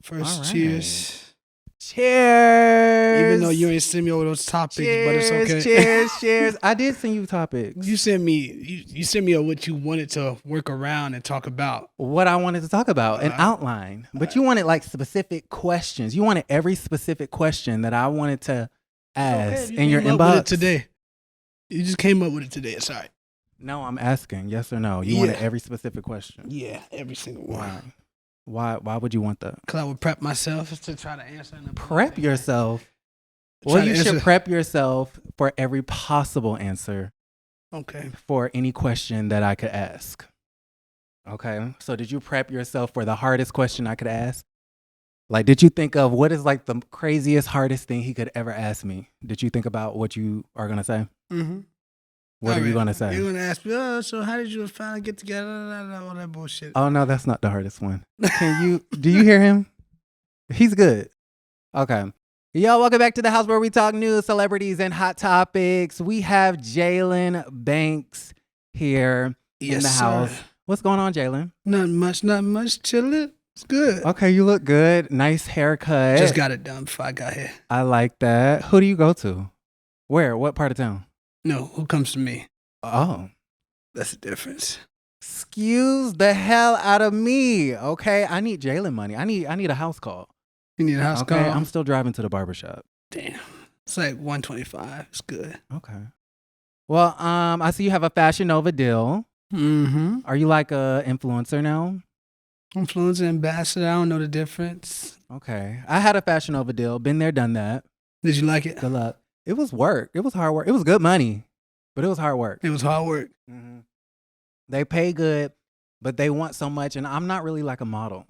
First, All right. cheers. Cheers. Even though you ain't send me over those topics, but it's okay. Cheers. I did send you topics. You sent me what you wanted to work around and talk about. What I wanted to talk about, an outline. But you wanted like specific questions. You wanted every specific question that I wanted to ask in your inbox today. You just came up with it today. It's all right. No, I'm asking yes or no. You wanted every specific question. Yeah, every single one. Why would you want that? Because I would prep myself to try to answer. Prep yourself? Well, you should prep yourself for every possible answer. Okay. For any question that I could ask. Okay. So did you prep yourself for the hardest question I could ask? Like, did you think of what is like the craziest, hardest thing he could ever ask me? Did you think about what you are going to say? Mm-hmm. What are you going to say? You're going to ask me, so how did you finally get together? All that bullshit. Oh, no, that's not the hardest one. Do you hear him? He's good. Okay. Yo, welcome back to the house where we talk news, celebrities, and hot topics. We have Jaylan Banks here in the house. What's going on, Jaylan? Not much. Chilling. It's good. Okay, you look good. Nice haircut. Just got it done before I got here. I like that. Who do you go to? Where? What part of town? No, who comes to me? Oh. That's the difference. Excuse the hell out of me, okay? I need Jaylan money. I need a house call. You need a house call? I'm still driving to the barbershop. Damn. It's like $125. It's good. Okay. Well, I see you have a Fashion Nova deal. Mm-hmm. Are you like a influencer now? Influencer, ambassador. I don't know the difference. Okay. I had a Fashion Nova deal. Been there, done that. Did you like it? Good luck. It was work. It was hard work. It was good money, but it was hard work. It was hard work. Mm-hmm. They pay good, but they want so much, and I'm not really like a model.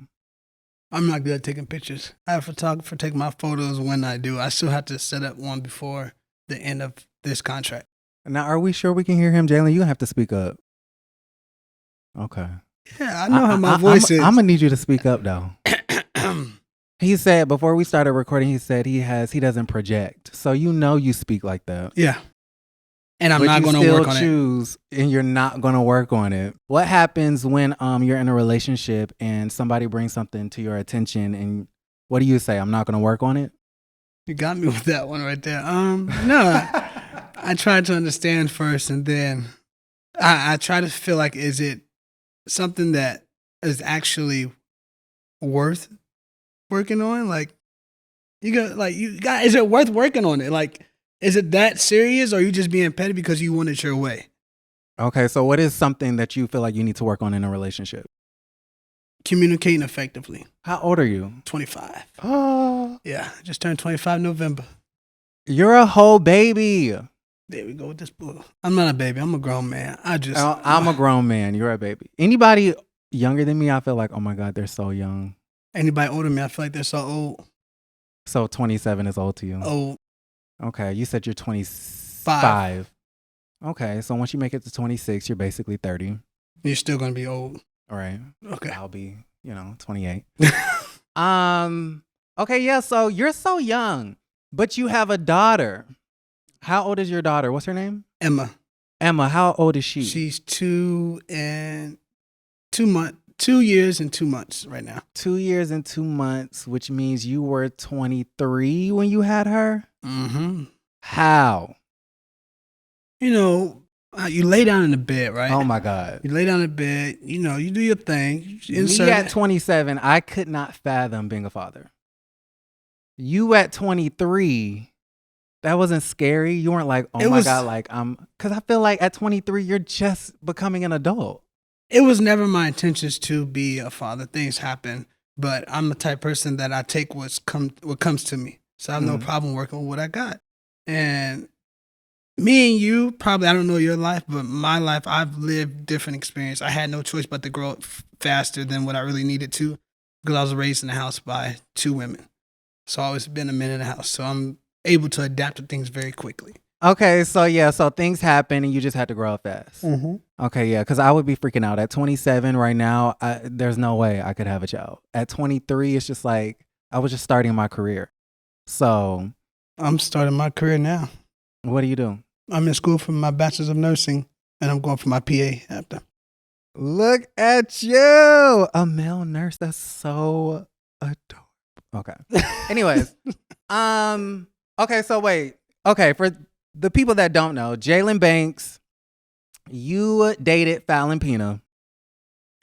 I'm not good at taking pictures. I have a photographer take my photos when I do. I still have to set up one before the end of this contract. Now, are we sure we can hear him, Jaylan? You have to speak up. Okay. Yeah, I know how my voice is. I'm going to need you to speak up, though. He said, before we started recording, he said he doesn't project. So you know you speak like that. Yeah. And I'm not going to work on it. And you're not going to work on it. What happens when you're in a relationship and somebody brings something to your attention and what do you say? I'm not going to work on it? You got me with that one right there. No, I try to understand first and then I try to feel like, is it something that is actually worth working on? Like, is it worth working on it? Like, is it that serious or are you just being petty because you want it your way? Okay, so what is something that you feel like you need to work on in a relationship? Communicating effectively. How old are you? 25. Oh. Yeah, I just turned 25 in November. You're a whole baby. There we go with this book. I'm not a baby. I'm a grown man. I'm a grown man. You're a baby. Anybody younger than me, I feel like, oh my God, they're so young. Anybody older than me, I feel like they're so old. So 27 is old to you? Old. Okay, you said you're 25. Okay, so once you make it to 26, you're basically 30. You're still going to be old. All right. Okay. I'll be, 28. Okay, yeah, so you're so young, but you have a daughter. How old is your daughter? What's her name? Emma. Emma, how old is she? She's 2 years and 2 months right now. 2 years and 2 months, which means you were 23 when you had her? Mm-hmm. How? You lay down in the bed, right? Oh my God. You lay down in the bed, you do your thing. Me at 27, I could not fathom being a father. You at 23, that wasn't scary? You weren't like, oh my God, like because I feel like at 23, you're just becoming an adult. It was never my intentions to be a father. Things happen, but I'm the type of person that I take what comes to me. So I have no problem working with what I got. And me and you, probably, I don't know your life, but my life, I've lived different experience. I had no choice but to grow up faster than what I really needed to because I was raised in the house by 2 women. So I always been a man in the house. So I'm able to adapt to things very quickly. Okay, so things happen and you just had to grow up fast. Mm-hmm. Okay, yeah, because I would be freaking out. At 27 right now, there's no way I could have a child. At 23, it's just like I was just starting my career. So I'm starting my career now. What do you do? I'm in school for my bachelor's of nursing, and I'm going for my PA after. Look at you, a male nurse. That's so adorable. Okay. Anyways, okay, so wait. Okay, for the people that don't know, Jaylan Banks, you dated Fallon Pina.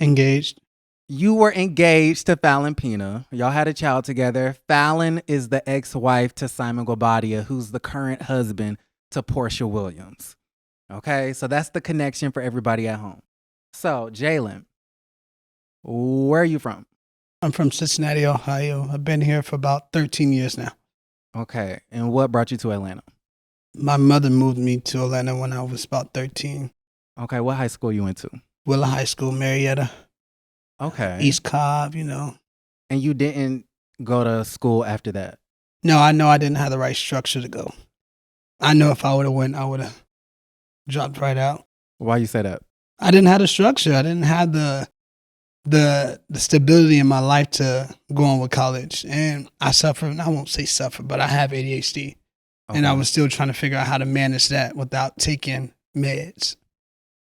Engaged. You were engaged to Fallon Pina. Y'all had a child together. Fallon is the ex-wife to Simon Guobadia, who's the current husband to Portia Williams. Okay, so that's the connection for everybody at home. So, Jaylan, where are you from? I'm from Cincinnati, Ohio. I've been here for about 13 years now. Okay, and what brought you to Atlanta? My mother moved me to Atlanta when I was about 13. Okay, what high school you went to? Willa High School, Marietta. Okay. East Cobb, you know. And you didn't go to school after that? No, I know I didn't have the right structure to go. I know if I would have went, I would have dropped right out. Why you say that? I didn't have the structure. I didn't have the stability in my life to go on with college. And I suffer, and I won't say suffer, but I have ADHD. Okay. And I was still trying to figure out how to manage that without taking meds.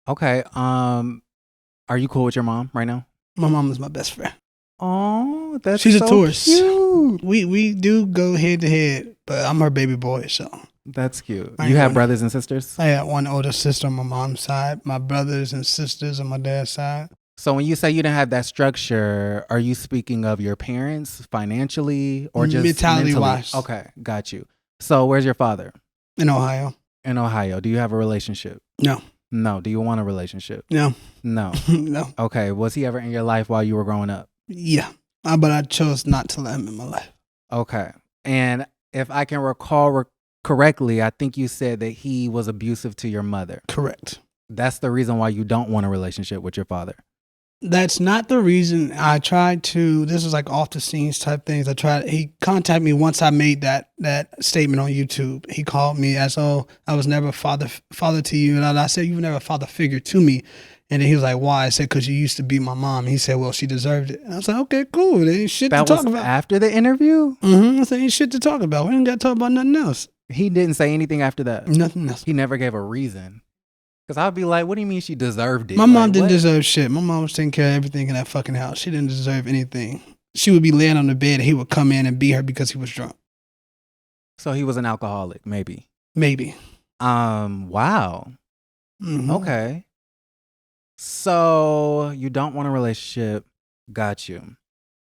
Okay. Are you cool with your mom right now? My mom is my best friend. Oh, that's She's so a Taurus. Cute. We do go head to head, but I'm her baby boy, so. That's cute. You have brothers and sisters? I had one older sister on my mom's side, my brothers and sisters on my dad's side. So when you say you didn't have that structure, are you speaking of your parents financially or just mentally? Wise? Okay, got you. So where's your father? In Ohio. In Ohio. Do you have a relationship? No. No. Do you want a relationship? No. No. No. Okay. Was he ever in your life while you were growing up? Yeah. But I chose not to let him in my life. Okay. And if I can recall correctly, I think you said that he was abusive to your mother. Correct. That's the reason why you don't want a relationship with your father. That's not the reason. I tried to, this was like off the scenes type things. He contacted me once I made that statement on YouTube. He called me as, I was never a father to you. And I said, you were never a father figure to me. And then he was like, why? I said, because you used to be my mom. He said, well, she deserved it. And I was like, okay, cool. There ain't shit to talk about. That was after the interview? I said, ain't shit to talk about. We ain't got to talk about nothing else. He didn't say anything after that? Nothing else. He never gave a reason. Because I'd be like, what do you mean she deserved it? My mom didn't deserve shit. My mom was taking care of everything in that fucking house. She didn't deserve anything. She would be laying on the bed and he would come in and beat her because he was drunk. So he was an alcoholic, maybe? Maybe. Wow. Mm-hmm. Okay. So you don't want a relationship. Got you.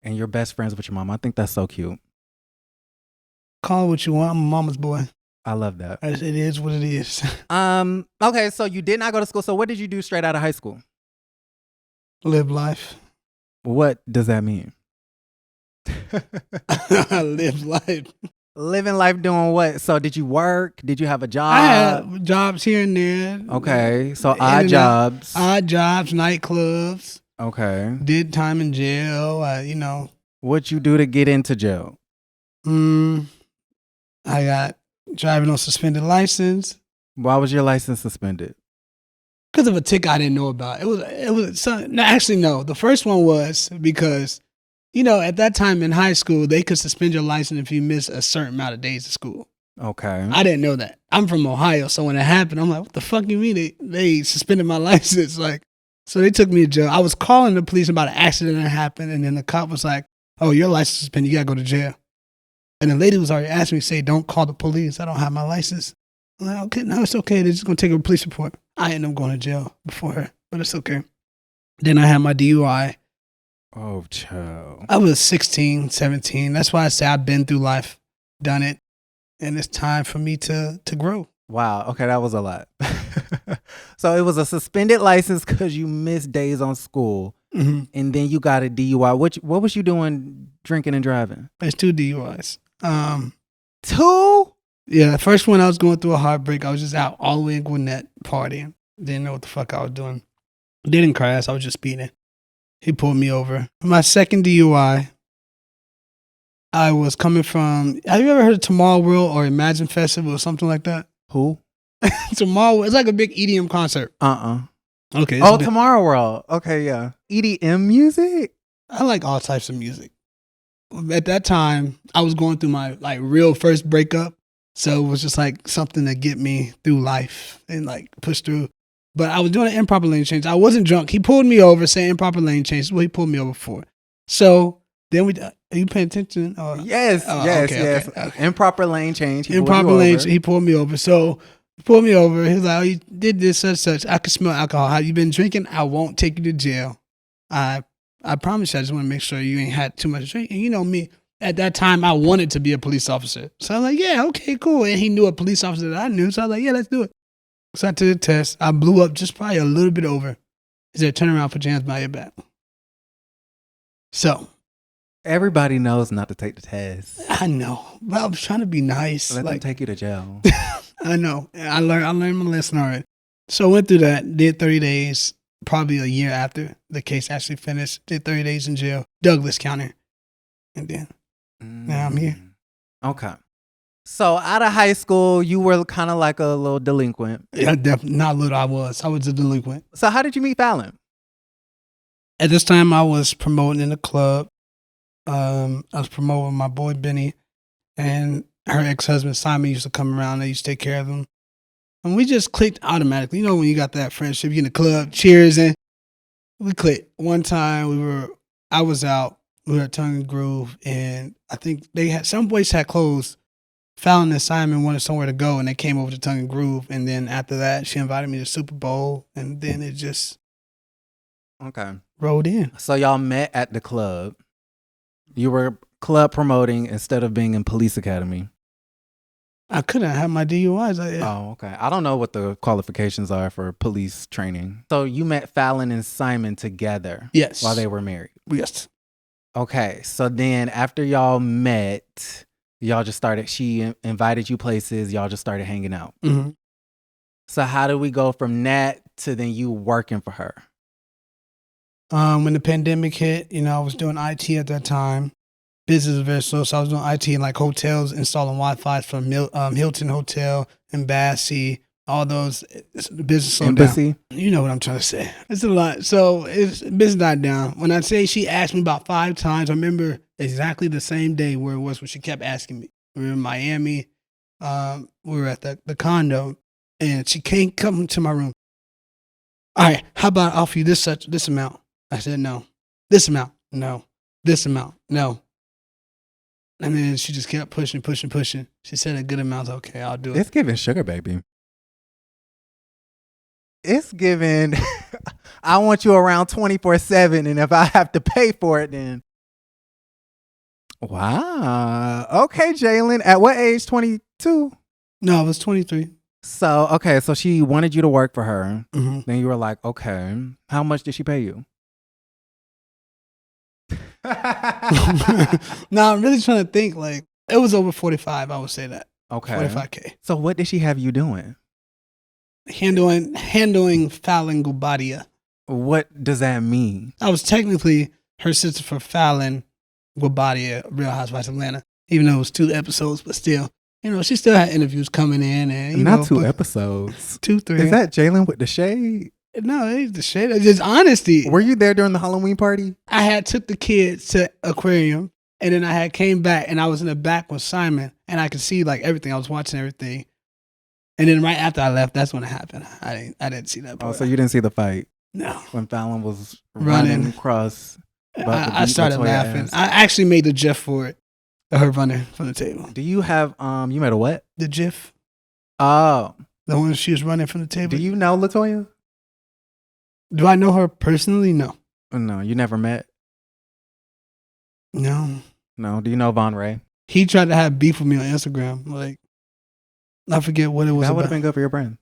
And you're best friends with your mom. I think that's so cute. Call it what you want. I'm a mama's boy. I love that. It is what it is. Okay, so you did not go to school. So what did you do straight out of high school? Live life. What does that mean? Live life. Living life doing what? So did you work? Did you have a job? I had jobs here and there. Okay, so odd jobs. Odd jobs, nightclubs. Okay. Did time in jail. What'd you do to get into jail? I got driving on suspended license. Why was your license suspended? Because of a ticket I didn't know about. It was something. Actually, no. The first one was because, at that time in high school, they could suspend your license if you miss a certain amount of days of school. Okay. I didn't know that. I'm from Ohio, so when it happened, I'm like, what the fuck you mean they suspended my license? So they took me to jail. I was calling the police about an accident that happened, and then the cop was like, oh, your license is suspended. You got to go to jail. And the lady was already asking me, say, don't call the police. I don't have my license. I'm like, okay, no, it's okay. They're just going to take a police report. I ended up going to jail before her, but it's okay. Then I had my DUI. Oh, child. I was 16, 17. That's why I say I've been through life, done it, and it's time for me to grow. Wow. Okay, that was a lot. So it was a suspended license because you missed days on school, and then you got a DUI. What was you doing drinking and driving? It's 2 DUIs. 2? Yeah, the first one I was going through a heartbreak. I was just out all the way in Gwinnett partying. Didn't know what the fuck I was doing. Didn't crash. I was just speeding. He pulled me over. My second DUI, I was coming from, have you ever heard of Tomorrow World or Imagine Festival or something like that? Who? Tomorrow, it's like a big EDM concert. Okay. Oh, Tomorrow World. Okay, yeah. EDM music? I like all types of music. At that time, I was going through my real first breakup. So it was just like something to get me through life and push through. But I was doing an improper lane change. I wasn't drunk. He pulled me over saying improper lane change. This is what he pulled me over for. So Then are you paying attention? Yes, yes, okay, yes. okay. Improper lane change. Improper lane. He pulled me over. So he pulled me over. He was like, "Oh, you did this, such. I can smell alcohol. Have you been drinking? I won't take you to jail. I promise you. I just want to make sure you ain't had too much drink." And you know me. At that time, I wanted to be a police officer. So I was like, "Yeah, okay, cool." And he knew a police officer that I knew. So I was like, "Yeah, let's do it." So I took the test. I blew up just probably a little bit over. He said, "Turn around, put your hands behind your back." So. Everybody knows not to take the test. I know, but I was trying to be nice. Let them take you to jail. I know. I learned my lesson already. So I went through that, did 30 days, probably a year after the case actually finished, did 30 days in jail, Douglas County. And then now I'm here. Okay. So out of high school, you were kind of like a little delinquent. Yeah, definitely. Not little, I was a delinquent. So how did you meet Fallon? At this time, I was promoting in a club. I was promoting my boy Benny, and her ex-husband Simon used to come around. I used to take care of him, and we just clicked automatically. You know, when you got that friendship, you in the club, cheers, and we clicked. One time I was out, we were at Tongue and Groove, and I think some boys had closed. Fallon and Simon wanted somewhere to go, and they came over to Tongue and Groove, and then after that, she invited me to Super Bowl, and then it just rolled in. So y'all met at the club. You were club promoting instead of being in police academy. I couldn't have my DUIs. Oh, okay. I don't know what the qualifications are for police training. So you met Fallon and Simon together. Yes. While they were married. Yes. Okay. So then after y'all met, y'all just started, she invited you places. Y'all just started hanging out. Mm-hmm. So how do we go from that to then you working for her? When the pandemic hit, I was doing IT at that time. Business was very slow, so I was doing IT in like hotels, installing Wi-Fi from Hilton Hotel, Embassy, all those. Business slowed down. You know what I'm trying to say. It's a lot. So business died down. When I say she asked me about 5 times, I remember exactly the same day where it was when she kept asking me. We were in Miami. We were at the condo, and she came come to my room. All right, how about I offer you this amount? I said, no. This amount, no. This amount, no. And then she just kept pushing. She said a good amount. Okay, I'll do it. It's giving sugar baby. It's giving, I want you around 24/7, and if I have to pay for it, then. Wow. Okay, Jaylan. At what age? 22? No, I was 23. So, okay, so she wanted you to work for her. Mm-hmm. Then you were like, okay, how much did she pay you? No, I'm really trying to think. Like, it was over 45. I would say that. Okay. 45K. So what did she have you doing? Handling Fallon Gubadia. What does that mean? I was technically her sister for Fallon Gubadia, Real Housewives of Atlanta. Even though it was 2 episodes, but still, she still had interviews coming in, and not 2 episodes, 2, 3. Is that Jaylan with the shade? No, it's the shade. It's just honesty. Were you there during the Halloween party? I had took the kids to aquarium, and then I had came back, and I was in the back with Simon, and I could see like everything. I was watching everything, and then right after I left, that's when it happened. I didn't see that part. Oh, so you didn't see the fight? No. When Fallon was running across. I started laughing. I actually made the GIF for it. Her running from the table. Do you have you made a what? The GIF. Oh. The one she was running from the table. Do you know LaToya? Do I know her personally? No. No, you never met? No. No. Do you know Von Ray? He tried to have beef with me on Instagram. Like, I forget what it was. That would have been good for your brand.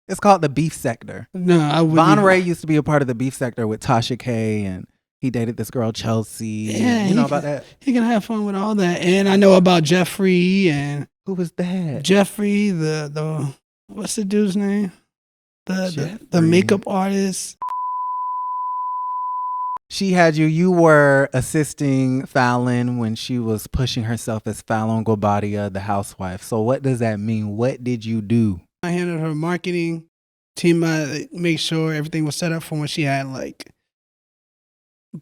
It's called the beef sector. No, I wouldn't. Von Ray used to be a part of the beef sector with Tasha K, and he dated this girl Chelsea. Yeah, you know about that? He can have fun with all that. And I know about Jeffrey and who was that? Jeffrey, the what's the dude's name? The makeup artist. She had you were assisting Fallon when she was pushing herself as Fallon Gubadia, the housewife. So what does that mean? What did you do? I handled her marketing team. I made sure everything was set up for when she had like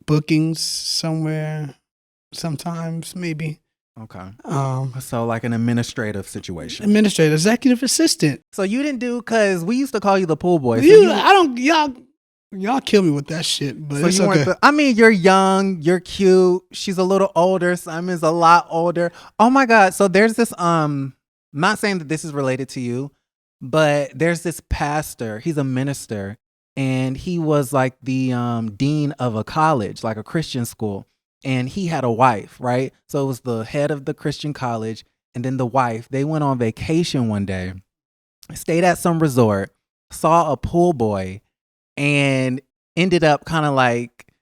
bookings somewhere, sometimes maybe. Okay. So like an administrative situation. Executive assistant. So you didn't do, because we used to call you the pool boy. So y'all Y'all kill me with that shit, but So it's you okay. weren't I mean, you're young, you're cute. She's a little older. Simon's a lot older. Oh my God. So there's this not saying that this is related to you, but there's this pastor. He's a minister, and he was like the dean of a college, like a Christian school. And he had a wife, right? So it was the head of the Christian college, and then the wife. They went on vacation one day, stayed at some resort, saw a pool boy, and ended up kind of like,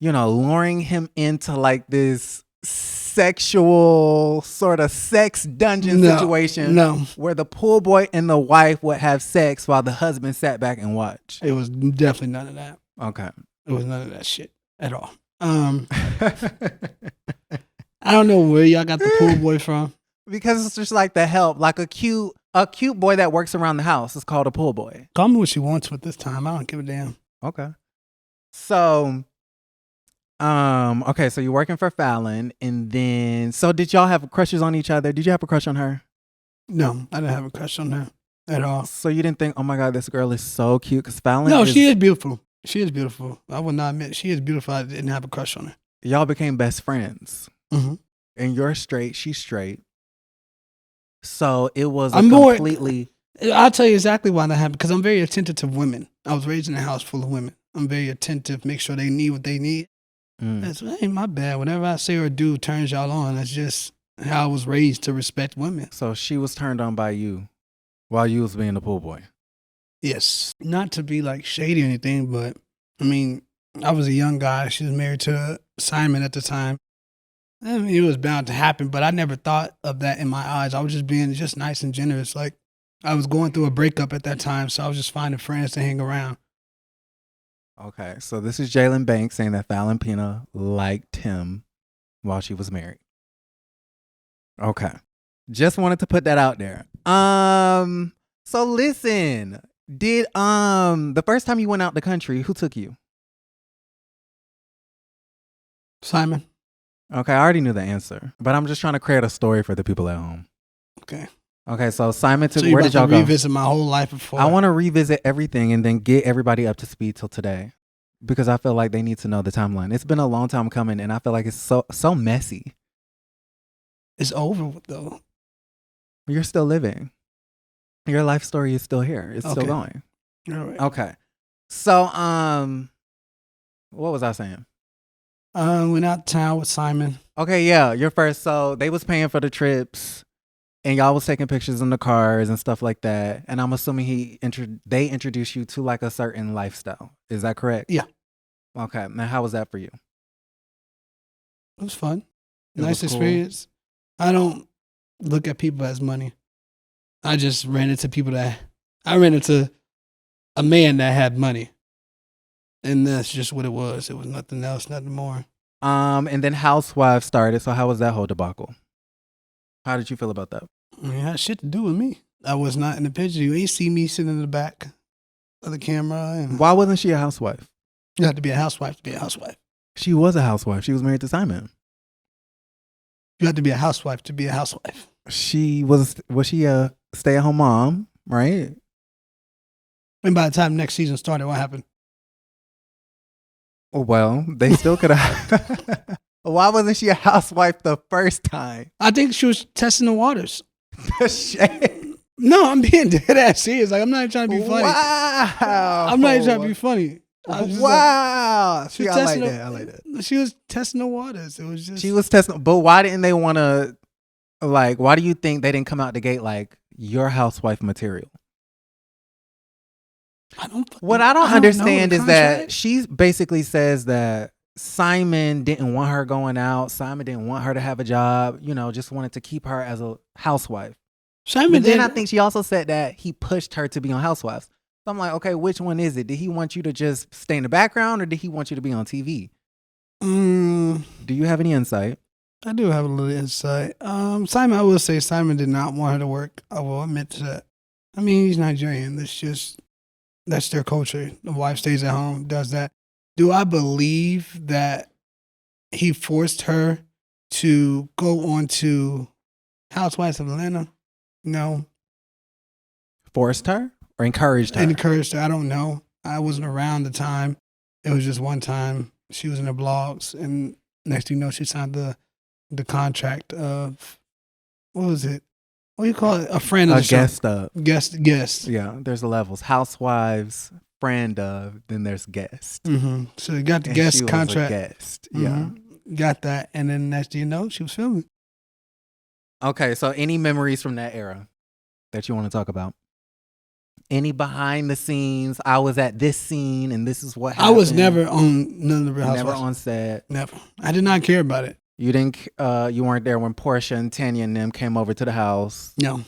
luring him into like this sexual sort of sex dungeon situation where the pool boy and the wife would have sex while the husband sat back and watched. It was definitely none of that. Okay. It was none of that shit at all. I don't know where y'all got the pool boy from. Because it's just like the help, like a cute boy that works around the house is called a pool boy. Call me what she wants with this time. I don't give a damn. Okay. So, okay, so you're working for Fallon, and then, so did y'all have crushes on each other? Did you have a crush on her? No, I didn't have a crush on her at all. So you didn't think, oh my God, this girl is so cute? Because Fallon she is beautiful. She is beautiful. I would not admit she is beautiful. I didn't have a crush on her. Y'all became best friends. Mm-hmm. And you're straight, she's straight. So it was completely... I'll tell you exactly why that happened. Because I'm very attentive to women. I was raised in a house full of women. I'm very attentive, make sure they need what they need. That's ain't my bad. Whatever I say or do turns y'all on. That's just how I was raised to respect women. So she was turned on by you while you was being a pool boy. Yes. Not to be like shady or anything, but I mean, I was a young guy. She was married to Simon at the time. I mean, it was bound to happen, but I never thought of that in my eyes. I was just being just nice and generous. Like, I was going through a breakup at that time, so I was just finding friends to hang around. Okay, so this is Jaylan Banks saying that Fallon Pina liked him while she was married. Okay, just wanted to put that out there. So listen, did the first time you went out the country, who took you? Simon. Okay, I already knew the answer, but I'm just trying to create a story for the people at home. Okay, so Simon took. So where did y'all go? Revisit my whole life before. I want to revisit everything and then get everybody up to speed till today, because I feel like they need to know the timeline. It's been a long time coming, and I feel like it's so messy. It's over though. You're still living. Your life story is still here. It's still going. All right. Okay. So what was I saying? Went out of town with Simon. Okay, yeah, you're first. So they was paying for the trips, and y'all was taking pictures in the cars and stuff like that. And I'm assuming they introduced you to like a certain lifestyle. Is that correct? Yeah. Okay. Now, how was that for you? It was fun. was Nice cool. experience. I don't look at people as money. I just ran into a man that had money. And that's just what it was. It was nothing else, nothing more. And then Housewives started. So how was that whole debacle? How did you feel about that? I mean, it had shit to do with me. I was not in the picture. You ain't see me sitting in the back of the camera. And Why wasn't she a housewife? you have to be a housewife to be a housewife. She was a housewife. She was married to Simon. You have to be a housewife to be a housewife. Was she a stay-at-home mom, right? And by the time next season started, what happened? Well, they still could have. Why wasn't she a housewife the first time? I think she was testing the waters. The shade. No, I'm being dead ass serious. Like, I'm not even trying to be funny. Wow. I'm not even trying to be funny. Wow. She was testing I like that. She was testing the waters. It was just. She was testing. But why didn't they want to, like, why do you think they didn't come out the gate like your housewife material? What I don't understand is that she basically says that Simon didn't want her going out. Simon didn't want her to have a job, just wanted to keep her as a housewife. Simon But then I think she also said that he pushed her to be on Housewives. So I'm like, okay, which one is it? Did he want you to just stay in the background, or did he want you to be on TV? Do you have any insight? I do have a little insight. Simon, I will say Simon did not want her to work. I will admit to that. I mean, he's Nigerian. That's their culture. The wife stays at home, does that. Do I believe that he forced her to go on to Housewives of Atlanta? No. Forced her or encouraged her? Encouraged her. I don't know. I wasn't around the time. It was just one time she was in the blogs, and next thing you know, she signed the contract of, what was it? What do you call it? A friend of the show. Guest. Yeah, there's levels. Housewives, friend of, then there's guest. Mm-hmm. So you got the And guest she was a contract. guest. Mm-hmm. Yeah. Got that, and then next thing you know, she was filming. Okay, so any memories from that era that you want to talk about? Any behind the scenes? I was at this scene, and this is what happened. I was never on none of the Real Housewives. Never on set. Never. I did not care about it. You didn't. You weren't there when Portia and Tanya and them came over to the house. No.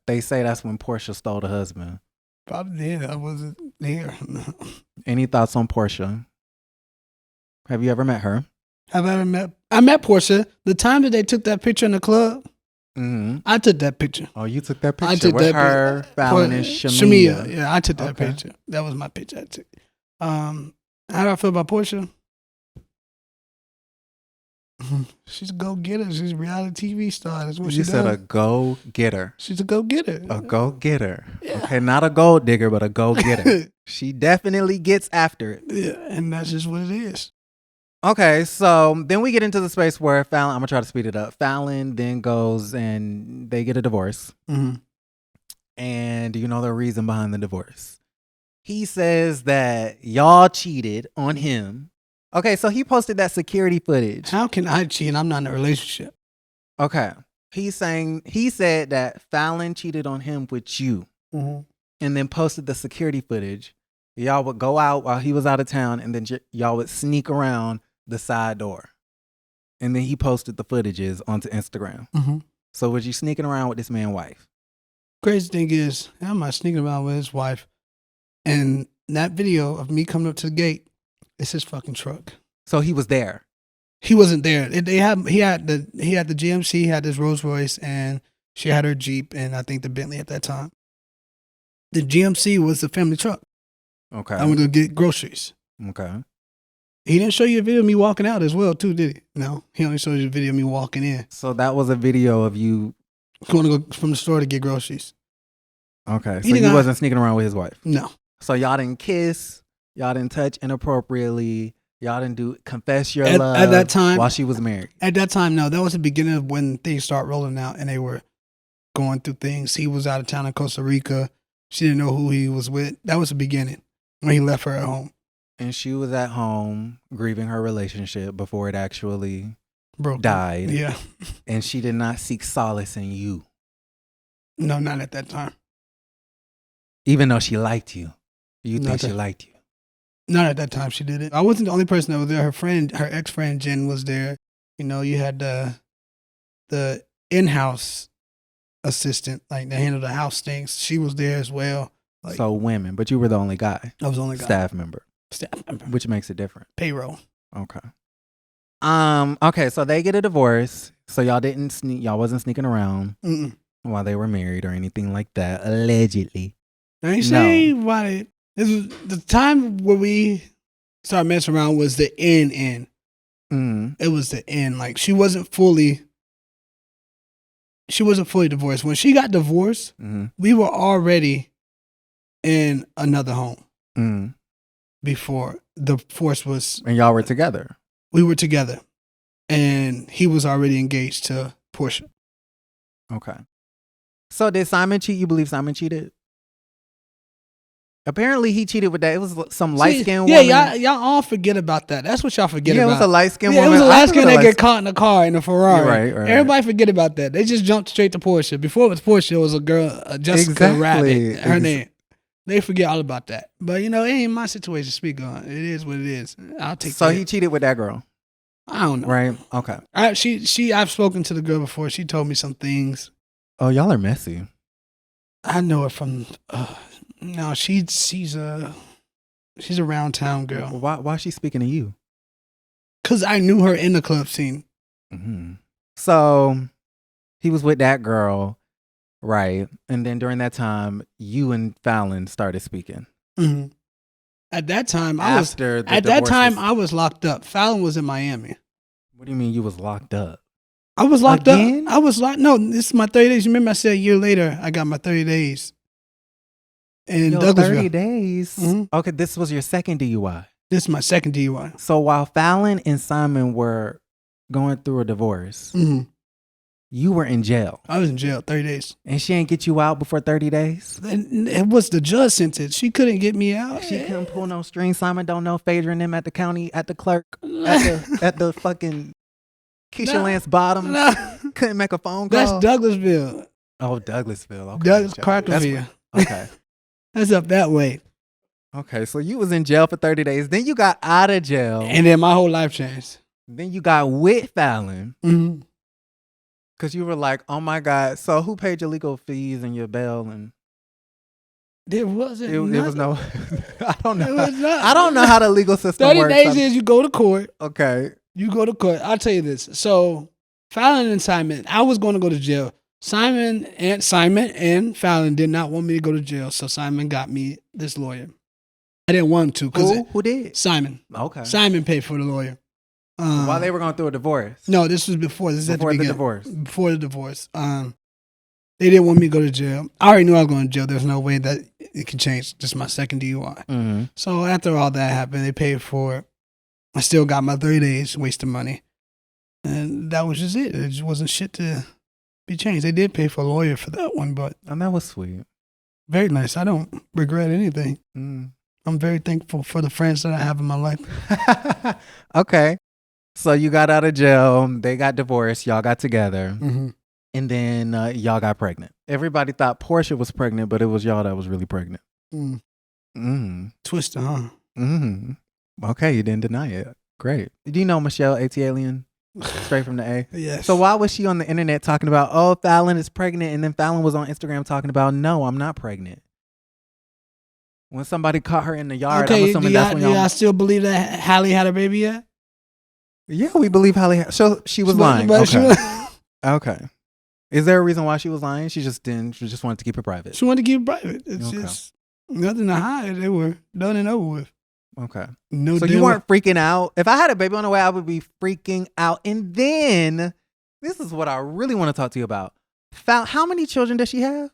They say that's when Portia stole the husband. Probably did. I wasn't there. Any thoughts on Portia? Have you ever met her? Have I ever met? I met Portia. The time that they took that picture in the club, I took that picture. Oh, you took that picture I took with that her, Fallon, and Shamia. Yeah, I took that picture. That was my picture I took. How do I feel about Portia? She's a go-getter. She's a reality TV star. That's what she does. You said a go-getter. She's a go-getter. A go-getter. Yeah. Okay, not a gold digger, but a go-getter. She definitely gets after it. Yeah, and that's just what it is. Okay, so then we get into the space where Fallon, I'm going to try to speed it up. Fallon then goes and they get a divorce. Mm-hmm. And do you know the reason behind the divorce? He says that y'all cheated on him. Okay, so he posted that security footage. How can I cheat? I'm not in a relationship. Okay. He said that Fallon cheated on him with you, and then posted the security footage. Y'all would go out while he was out of town, and then y'all would sneak around the side door. And then he posted the footages onto Instagram. So was you sneaking around with this man's wife? Crazy thing is, I'm not sneaking around with his wife. And that video of me coming up to the gate, it's his fucking truck. So he was there. He wasn't there. He had the GMC, he had his Rolls Royce, and she had her Jeep, and I think the Bentley at that time. The GMC was the family truck. Okay. I went to get groceries. Okay. He didn't show you a video of me walking out as well, too, did he? No, he only showed you a video of me walking in. So that was a video of you going to go from the store to get groceries. Okay. So you wasn't sneaking around with his wife? No. So y'all didn't kiss. Y'all didn't touch inappropriately. Y'all didn't confess your love at that time while she was married. At that time, no. That was the beginning of when things started rolling out and they were going through things. He was out of town in Costa Rica. She didn't know who he was with. That was the beginning when he left her at home. And she was at home grieving her relationship before it actually died. Yeah. And she did not seek solace in you. No, not at that time. Even though she liked you. You think she liked you? Not at that time she did it. I wasn't the only person that was there. Her ex-friend Jen was there. You know, you had the in-house assistant, like that handled the house things. She was there as well. Like, so women, but you were the only guy. I was the only guy. Staff member. Which makes it different. Payroll. Okay. Okay, so they get a divorce. So y'all wasn't sneaking around while they were married or anything like that, allegedly. I ain't saying why. This was the time where we started messing around was the end. It was the end. Like she wasn't fully divorced. When she got divorced, we were already in another home before the divorce was. And y'all were together. We were together, and he was already engaged to Portia. Okay. So did Simon cheat? You believe Simon cheated? Apparently he cheated with that. It was some light-skinned woman. Yeah, y'all all forget about that. That's what y'all forget about. Yeah, it was a light-skinned woman. It was a light-skinned that get caught in the car in a Ferrari. Right. Everybody forget about that. They just jumped straight to Portia. Before it was Portia, it was a girl, Jessica Rabbit, her name. They forget all about that. But, it ain't my situation to speak on. It is what it is. I'll take So he cheated with that girl? I don't know. Right? Okay. I've spoken to the girl before. She told me some things. Oh, y'all are messy. I know her from... no, she's a round town girl. Why is she speaking to you? Because I knew her in the club scene. So he was with that girl, right? And then during that time, you and Fallon started speaking. At that time, I was locked up. Fallon was in Miami. What do you mean you was locked up? I was locked Again? up. No, this is my 30 days. Remember I said a year later, I got my 30 days. in Yo, Douglasville. 30 days. Mhm. Okay, this was your second DUI. This is my second DUI. So while Fallon and Simon were going through a divorce, Mm-hmm. you were in jail. I was in jail 30 days. And she ain't get you out before 30 days? And it was the judge sentence. She couldn't get me out. She couldn't pull no strings. Simon don't know Phaedra and them at the county, at the clerk, at the fucking Keisha Lance Bottoms. Couldn't make a phone call. That's Douglasville. Oh, Douglasville. Okay. Douglas Crockerville. Okay. That's up that way. Okay, so you was in jail for 30 days. Then you got out of jail. And then my whole life changed. Then you got with Fallon. Mm-hmm. Because you were like, oh my God. So who paid your legal fees and your bail? And There wasn't. it was no. I don't know. It was not. I don't know how the legal system 30 works. days is you go to court. Okay. You go to court. I'll tell you this. So Fallon and Simon, I was going to go to jail. Simon and Fallon did not want me to go to jail. So Simon got me this lawyer. I didn't want to. Who did? Simon. Okay. Simon paid for the lawyer. While they were going through a divorce. No, this was before. This is Before at the the divorce. Before the divorce. They didn't want me to go to jail. I already knew I was going to jail. There's no way that it can change. Just my second DUI. Mm-hmm. So after all that happened, they paid for it. I still got my 30 days, wasted money. And that was just it. It just wasn't shit to be changed. They did pay for a lawyer for that one, but And that was sweet. very nice. I don't regret anything. Mm. I'm very thankful for the friends that I have in my life. Okay. So you got out of jail. They got divorced. Y'all got together. Mm-hmm. And then y'all got pregnant. Everybody thought Portia was pregnant, but it was y'all that was really pregnant. Mm. Mm. Twister, huh? Mm. Okay, you didn't deny it. Great. Do you know Michelle Alien? Straight from the A. Yes. So why was she on the internet talking about, oh, Fallon is pregnant, and then Fallon was on Instagram talking about, no, I'm not pregnant. When somebody caught her in the yard, I'm okay, assuming do that's when y'all y'all. still believe that Hallie had a baby yet? Yeah, we believe Hallie. So she was lying. But Okay. Okay. Is there a reason why she was lying? She just didn't. She just wanted to keep it private. She wanted to keep it private. It's Okay. just nothing to hide. They were done and over with. Okay. No. So you weren't freaking out. If I had a baby on the way, I would be freaking out. And then this is what I really want to talk to you about. How many children does she have?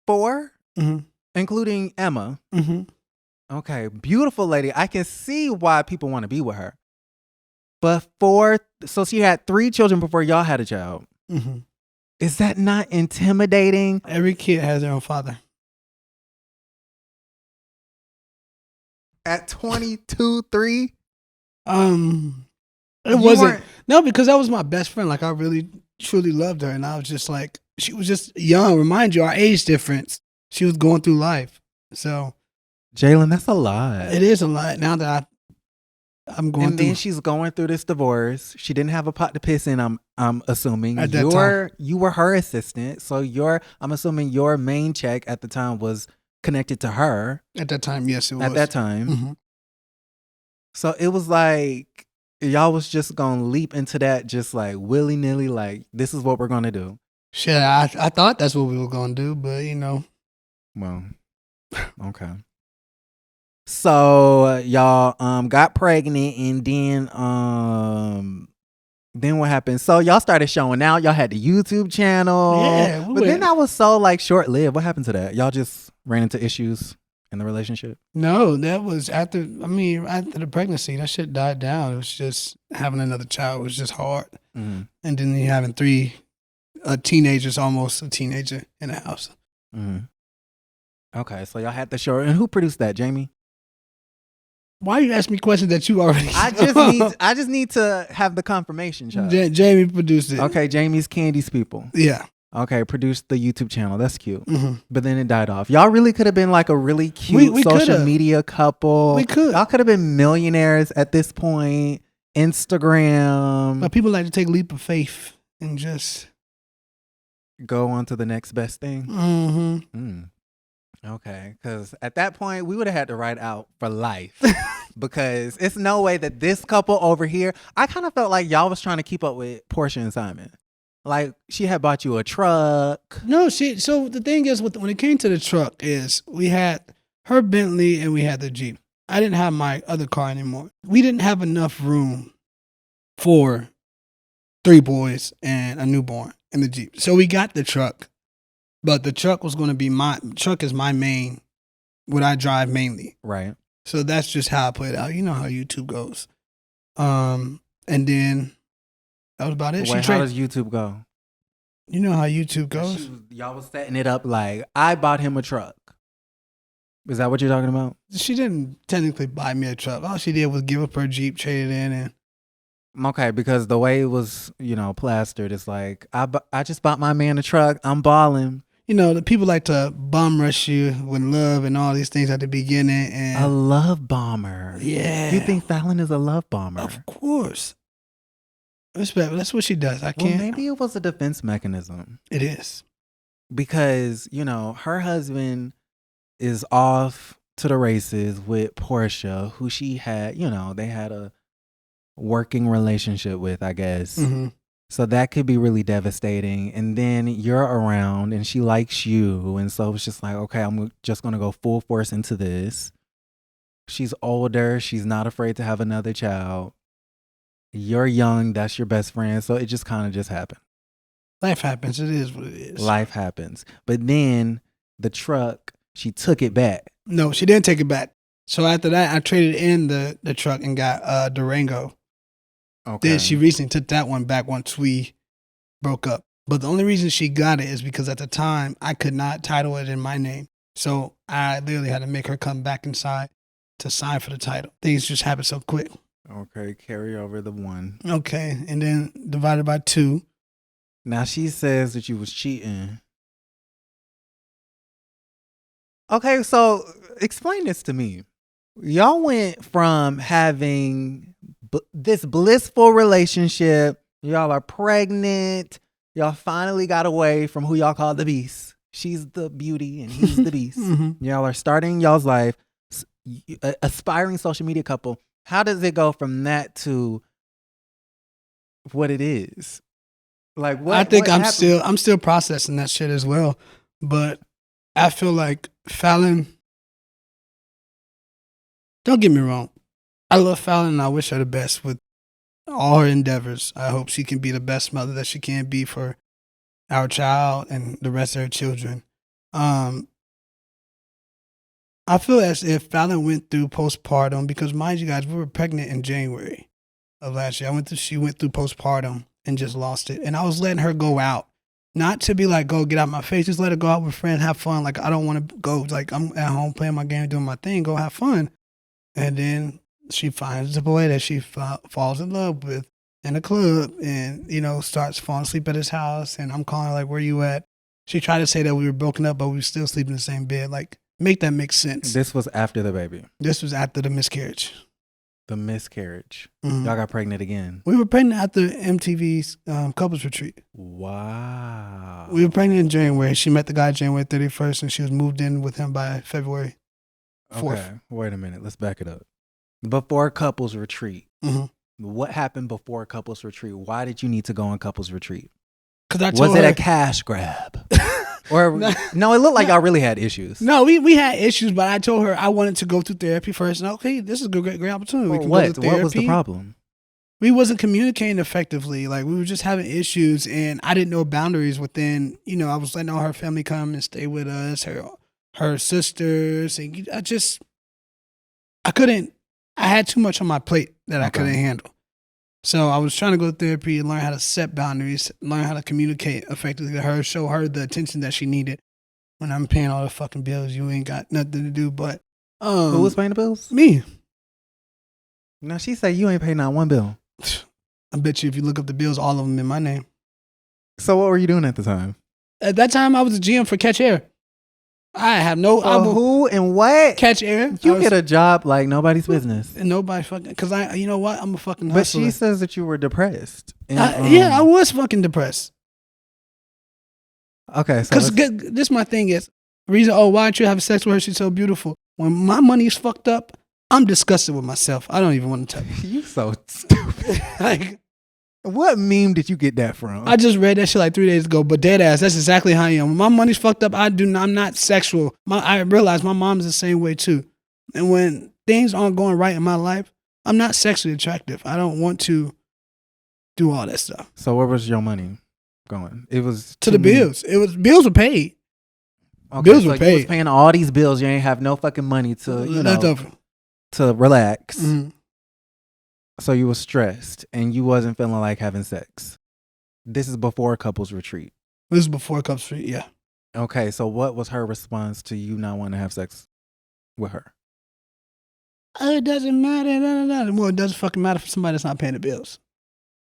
4, Mm-hmm. including Emma. Mm-hmm. Okay, beautiful lady. I can see why people want to be with her. But 4, so she had 3 children before y'all had a child. Mm-hmm. Is that not intimidating? Every kid has their own father. At 22, 3? It wasn't. No, because that was my best friend. Like, I really, truly loved her. And I was just like, she was just young. Remind you, our age difference. She was going through life. So. Jaylan, that's a lot. It is a lot now that I'm going and through. then she's going through this divorce. She didn't have a pot to piss in, I'm assuming. At that time. You were her assistant. So I'm assuming your main check at the time was connected to her. At that time, yes, it was. At that time. Mm-hmm. So it was like, y'all was just going to leap into that just like willy-nilly, like, this is what we're going to do. Shit, I thought that's what we were going to do, but you know. Well, okay. So y'all got pregnant, and then what happened? So y'all started showing out. Y'all had the YouTube channel. Yeah, but then that was so like short-lived. What happened to that? Y'all just ran into issues in the relationship? No, that was after the pregnancy. That shit died down. It was just having another child was just hard. Mm-hmm. And then you having 3 teenagers, almost a teenager in the house. Mm-hmm. Okay, so y'all had the show. And who produced that, Jamie? Why you ask me questions that you already I just need to have the confirmation, child. Jamie produced it. Okay, Jamie's Candy's people. Yeah. Okay, produced the YouTube channel. That's cute. Mm-hmm. But then it died off. Y'all really could have been like a really cute We social coulda. media couple. We could. Y'all could have been millionaires at this point. Instagram. But people like to take a leap of faith and just Go on to the next best thing. mm-hmm. Okay, because at that point, we would have had to write out for life. Because it's no way that this couple over here, I kind of felt like y'all was trying to keep up with Portia and Simon. Like, she had bought you a truck. No, so the thing is, when it came to the truck, is we had her Bentley and we had the Jeep. I didn't have my other car anymore. We didn't have enough room for 3 boys and a newborn in the Jeep. So we got the truck. But the truck was going to be truck is my main, what I drive mainly. Right. So that's just how I put it out. You know how YouTube goes. And then that was about it. Wait, how does YouTube go? You know how YouTube goes? Y'all was setting it up like, I bought him a truck. Is that what you're talking about? She didn't technically buy me a truck. All she did was give up her Jeep, trade it in, and okay, because the way it was, plastered, it's like, I just bought my man a truck. I'm balling. The people like to bum rush you with love and all these things at the beginning. And a love bomber. Yeah. You think Fallon is a love bomber? Of course. Respect. That's what she does. I can't. Maybe it was a defense mechanism. It is. Because, her husband is off to the races with Portia, who she had, they had a working relationship with, I guess. Mm-hmm. So that could be really devastating. And then you're around and she likes you. And so it's just like, okay, I'm just going to go full force into this. She's older. She's not afraid to have another child. You're young. That's your best friend. So it just kind of just happened. Life happens. It is what it is. Life happens. But then the truck, she took it back. No, she didn't take it back. So after that, I traded in the truck and got a Durango. Okay. Then she recently took that one back once we broke up. But the only reason she got it is because at the time, I could not title it in my name. So I literally had to make her come back inside to sign for the title. Things just happened so quick. Okay, carry over the one. Okay, and then divided by 2. Now she says that you was cheating. Okay, so explain this to me. Y'all went from having this blissful relationship. Y'all are pregnant. Y'all finally got away from who y'all call the beast. She's the beauty and he's the beast. Mm-hmm. Y'all are starting y'all's life, aspiring social media couple. How does it go from that to what it is? Like what? I think what I'm still processing that shit as well. But I feel like Fallon, don't get me wrong, I love Fallon and I wish her the best with all her endeavors. I hope she can be the best mother that she can be for our child and the rest of her children. I feel as if Fallon went through postpartum because, mind you guys, we were pregnant in January of last year. She went through postpartum and just lost it. And I was letting her go out. Not to be like, go get out of my face. Just let her go out with friends, have fun. Like, I don't want to go. Like, I'm at home playing my game, doing my thing. Go have fun. And then she finds a boy that she falls in love with in a club and, starts falling asleep at his house. And I'm calling her like, where you at? She tried to say that we were broken up, but we still sleep in the same bed. Like, make that make sense. This was after the baby. This was after the miscarriage. The miscarriage. Mm-hmm. Y'all got pregnant again. We were pregnant after MTV's couples retreat. Wow. We were pregnant in January. She met the guy January 31st, and she was moved in with him by February 4th. Okay, wait a minute. Let's back it up. Before couples retreat, mm-hmm. What happened before couples retreat? Why did you need to go on couples retreat? Was it a cash grab? Or no, it looked like y'all really had issues. No, we had issues, but I told her I wanted to go through therapy first. And okay, this is a great opportunity. We can go to therapy. What was the problem? We wasn't communicating effectively. Like, we were just having issues, and I didn't know boundaries within. I was letting all her family come and stay with us, her sisters, and I couldn't. I had too much on my plate that I couldn't handle. So I was trying to go to therapy and learn how to set boundaries, learn how to communicate effectively to her, show her the attention that she needed. When I'm paying all the fucking bills, you ain't got nothing to do but. Who was paying the bills? Me. Now she said you ain't paying not one bill. I bet you if you look up the bills, all of them in my name. So what were you doing at the time? At that time, I was a GM for Catch Air. I have no. Who and what? Catch Air. You get a job like nobody's business. And nobody fucking. Because you know what? I'm a fucking But hustler. she says that you were depressed. And, yeah, I was fucking depressed. Okay, so. Because this my thing is. Reason, why don't you have sex with her? She's so beautiful. When my money's fucked up, I'm disgusted with myself. I don't even want to tell you. You so stupid. Like, what meme did you get that from? I just read that shit like 3 days ago, but dead ass, that's exactly how I am. When my money's fucked up, I'm not sexual. I realize my mom's the same way too. And when things aren't going right in my life, I'm not sexually attractive. I don't want to do all that stuff. So where was your money going? It was to the bills. Bills were paid. Okay, Bills so were you paid. was paying all these bills. You ain't have no fucking money to, Left over. to relax. Mhm. So you was stressed and you wasn't feeling like having sex. This is before couples retreat. This is before Cup Street, yeah. Okay, so what was her response to you not wanting to have sex with her? Oh, it doesn't matter. Well, it doesn't fucking matter for somebody that's not paying the bills.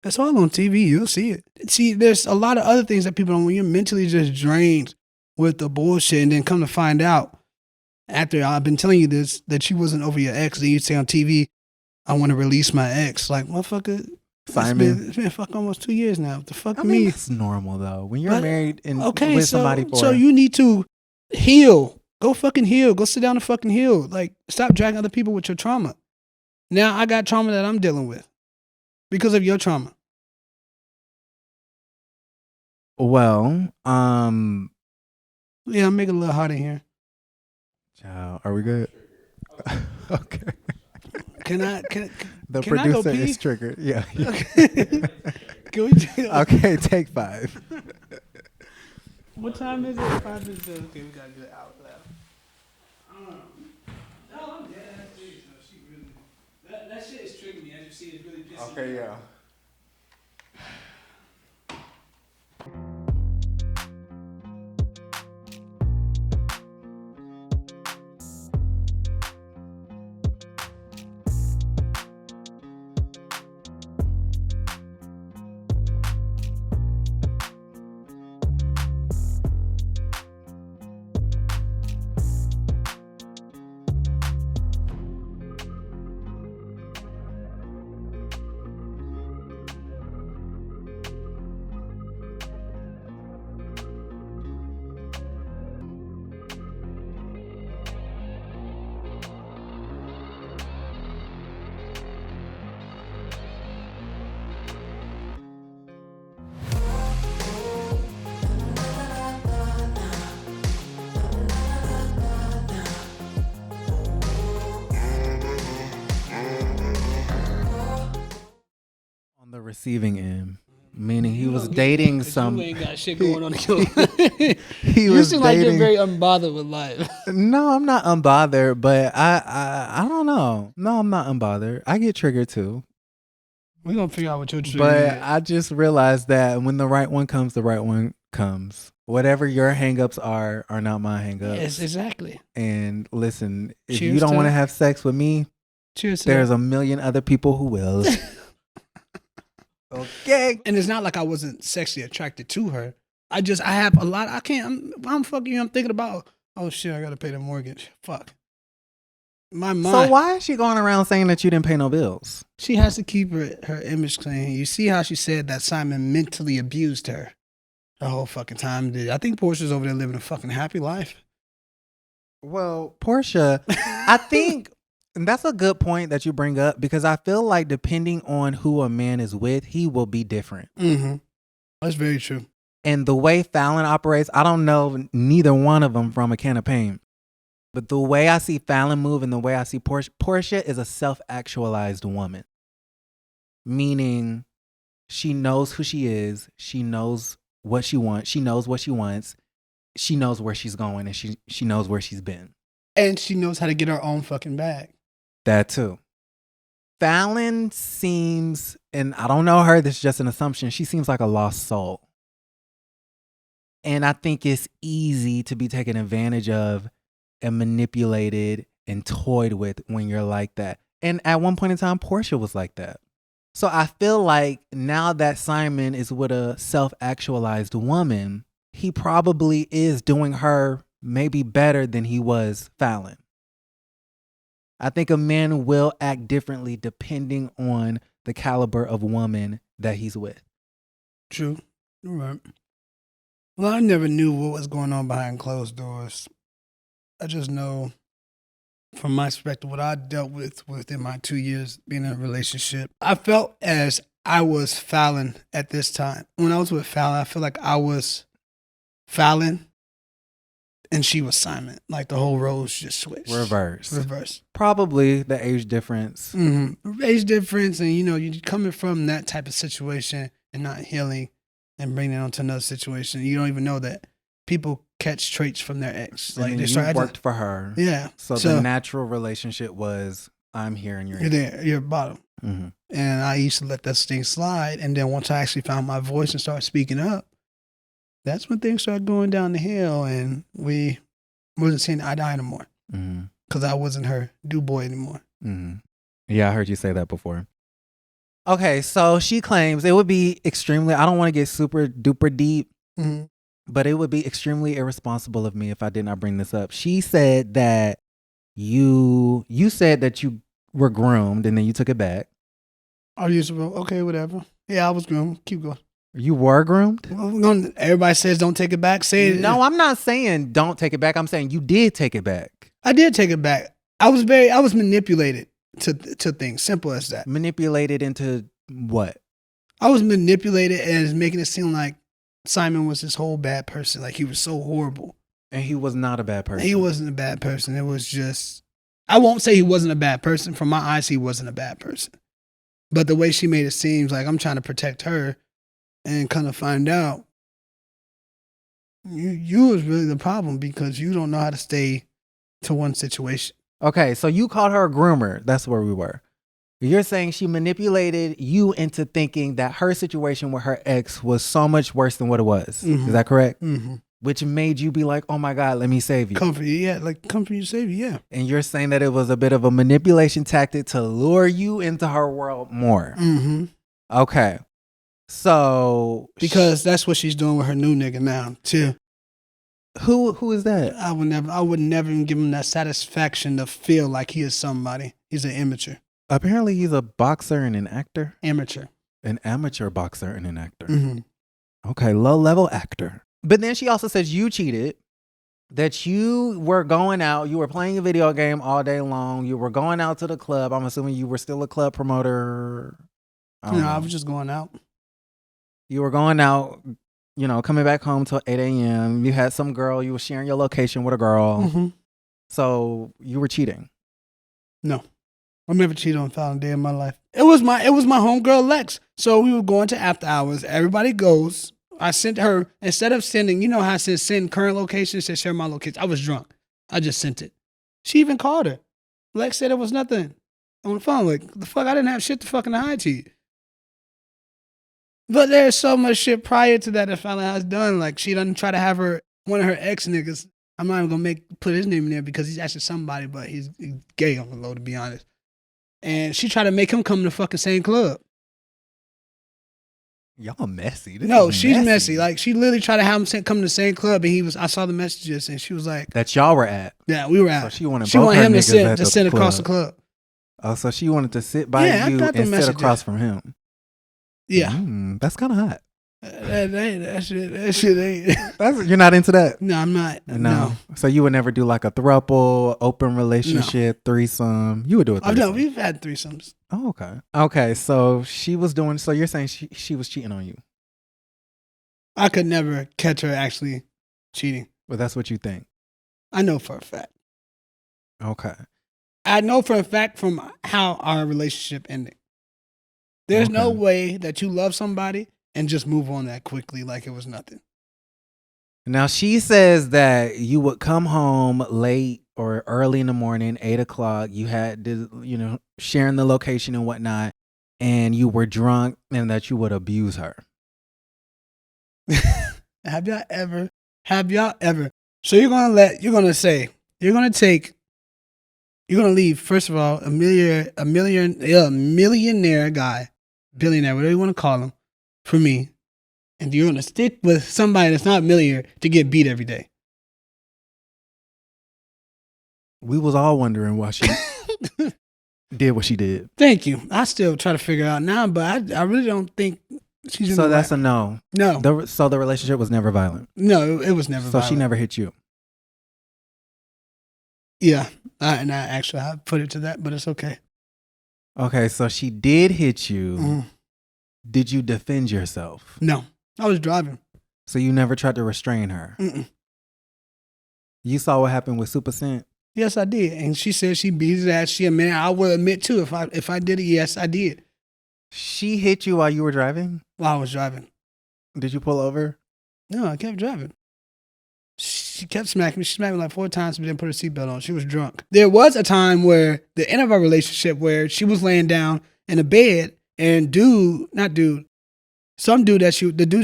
That's all on TV. You'll see it. See, there's a lot of other things that people don't, when you're mentally just drained with the bullshit and then come to find out after I've been telling you this, that you wasn't over your ex, and you say on TV, I want to release my ex. Like, motherfucker, it's been fuck almost 2 years now. What the fuck I mean, me? it's normal though. When you're married and with so, somebody for... So you need to heal. Go fucking heal. Go sit down and fucking heal. Like, stop dragging other people with your trauma. Now I got trauma that I'm dealing with because of your trauma. Well, yeah, I'm making it a little harder here. Child, are we good? Okay. The Can I go producer pee? is triggered. Yeah. Okay. Can we do Okay, take 5. What time is it? 5 minutes. Okay, we got a good hour left. No, I'm dead. That's serious. No, she really. That shit is triggering me. As you see, it's really pissing me. Okay, yeah. On the receiving end, meaning he was dating some... You ain't got shit going on. You seem like you're very unbothered with life. No, I'm not unbothered, but I don't know. No, I'm not unbothered. I get triggered too. We're going to figure out what your trigger But is. I just realized that when the right one comes, the right one comes. Whatever your hangups are not my hangups. Yes, exactly. And listen, if Cheers you don't to want to that. have sex with me, Cheers to there's that. a million other people who will. Okay. And it's not like I wasn't sexually attracted to her. I have a lot. I'm fucking you. I'm thinking about, oh shit, I got to pay the mortgage. Fuck. My mind. So why is she going around saying that you didn't pay no bills? She has to keep her image clean. You see how she said that Simon mentally abused her the whole fucking time. I think Portia's over there living a fucking happy life. Well, Portia, I think that's a good point that you bring up, because I feel like depending on who a man is with, he will be different. Mm-hmm. That's very true. And the way Fallon operates, I don't know neither one of them from a can of paint. But the way I see Fallon move and the way I see Portia is a self-actualized woman. Meaning she knows who she is. She knows what she wants. She knows what she wants. She knows where she's going, and she knows where she's been. And she knows how to get her own fucking bag. That too. Fallon seems, and I don't know her, this is just an assumption, she seems like a lost soul. And I think it's easy to be taken advantage of and manipulated and toyed with when you're like that. And at one point in time, Portia was like that. So I feel like now that Simon is with a self-actualized woman, he probably is doing her maybe better than he was Fallon. I think a man will act differently depending on the caliber of woman that he's with. True. You're right. Well, I never knew what was going on behind closed doors. I just know from my perspective, what I dealt with within my 2 years being in a relationship. I felt as I was Fallon at this time. When I was with Fallon, I feel like I was Fallon and she was Simon. Like the whole roles just switched. Reverse. Probably the age difference. Mm-hmm. Age difference, and you're coming from that type of situation and not healing and bringing it on to another situation. You don't even know that people catch traits from their ex. And Like then they you started. worked for her. Yeah. So the natural relationship was, I'm here and you're there. You're bottom. Mm-hmm. And I used to let that thing slide. And then once I actually found my voice and started speaking up, that's when things started going down the hill, and we wasn't seeing eye to eye anymore. Because I wasn't her do boy anymore. Mm-hmm. Yeah, I heard you say that before. Okay, so she claims it would be extremely, I don't want to get super duper deep, but it would be extremely irresponsible of me if I did not bring this up. She said that you said that you were groomed and then you took it back. Are you supposed? Okay, whatever. Yeah, I was groomed. Keep going. You were groomed? Well, everybody says don't take it back. Say it. No, I'm not saying don't take it back. I'm saying you did take it back. I did take it back. I was manipulated to things. Simple as that. Manipulated into what? I was manipulated and making it seem like Simon was this whole bad person. Like he was so horrible. And he was not a bad person. He wasn't a bad person. It was just, I won't say he wasn't a bad person. From my eyes, he wasn't a bad person. But the way she made it seem like I'm trying to protect her, and kind of find out you was really the problem because you don't know how to stay to one situation. Okay, so you called her a groomer. That's where we were. You're saying she manipulated you into thinking that her situation with her ex was so much worse than what it was. Is that correct? Which made you be like, oh my God, let me save you. Comfort you, yeah. Like comfort you, save you, yeah. And you're saying that it was a bit of a manipulation tactic to lure you into her world more. Okay. So because that's what she's doing with her new nigga now too. Who is that? I would never even give him that satisfaction to feel like he is somebody. He's an amateur. Apparently he's a boxer and an actor. Amateur. An amateur boxer and an actor. Okay, low level actor. But then she also says you cheated. That you were going out, you were playing a video game all day long. You were going out to the club. I'm assuming you were still a club promoter. I was just going out. You were going out, coming back home till 8 a.m. You had some girl, you were sharing your location with a girl. So you were cheating. No. I've never cheated on Fallon a day in my life. It was my homegirl Lex. So we were going to after hours. Everybody goes. I sent her, instead of sending, you know how I said send current location, it said share my location. I was drunk. I just sent it. She even called her. Lex said it was nothing on the phone. Like, the fuck, I didn't have shit to fucking hide to you. But there's so much shit prior to that Fallon has done. Like, she doesn't try to have one of her ex niggas. I'm not even gonna put his name in there because he's actually somebody, but he's gay on the low, to be honest. And she tried to make him come to the fucking same club. Y'all messy. She's messy. Like, she literally tried to have him come to the same club, and I saw the messages, and she was like, that y'all were at. Yeah, we were at. So she wanted him to sit across the club. Oh, so she wanted to sit by you and sit across from him. Yeah. That's kind of hot. That shit ain't. You're not into that? No, I'm not. No. So you would never do like a throuple, open relationship, threesome? You would do a threesome? We've had threesomes. Oh, okay. Okay, so she was doing, so you're saying she was cheating on you? I could never catch her actually cheating. But that's what you think? I know for a fact. Okay. I know for a fact from how our relationship ended. There's no way that you love somebody and just move on that quickly like it was nothing. Now, she says that you would come home late or early in the morning, 8 o'clock. You had to, sharing the location and whatnot, and you were drunk and that you would abuse her. Have y'all ever? So you're going to leave, first of all, a millionaire guy, billionaire, whatever you want to call him, for me. And you're going to stick with somebody that's not a millionaire to get beat every day. We was all wondering why she did what she did. Thank you. I still try to figure it out now, but I really don't think she's in So the that's right. A no. No. So the relationship was never violent? No, it was never violent. So she never hit you? Yeah. I put it to that, but it's okay. Okay, so she did hit you. Mm-hmm. Did you defend yourself? No. I was driving. So you never tried to restrain her? Mm-mm. You saw what happened with Super Scent? Yes, I did. And she said she beat his ass. I will admit too, if I did it, yes, I did. She hit you while you were driving? While I was driving. Did you pull over? No, I kept driving. She kept smacking me. She smacked me like 4 times, but didn't put her seatbelt on. She was drunk. There was a time where the end of our relationship where she was laying down in a bed and the dude that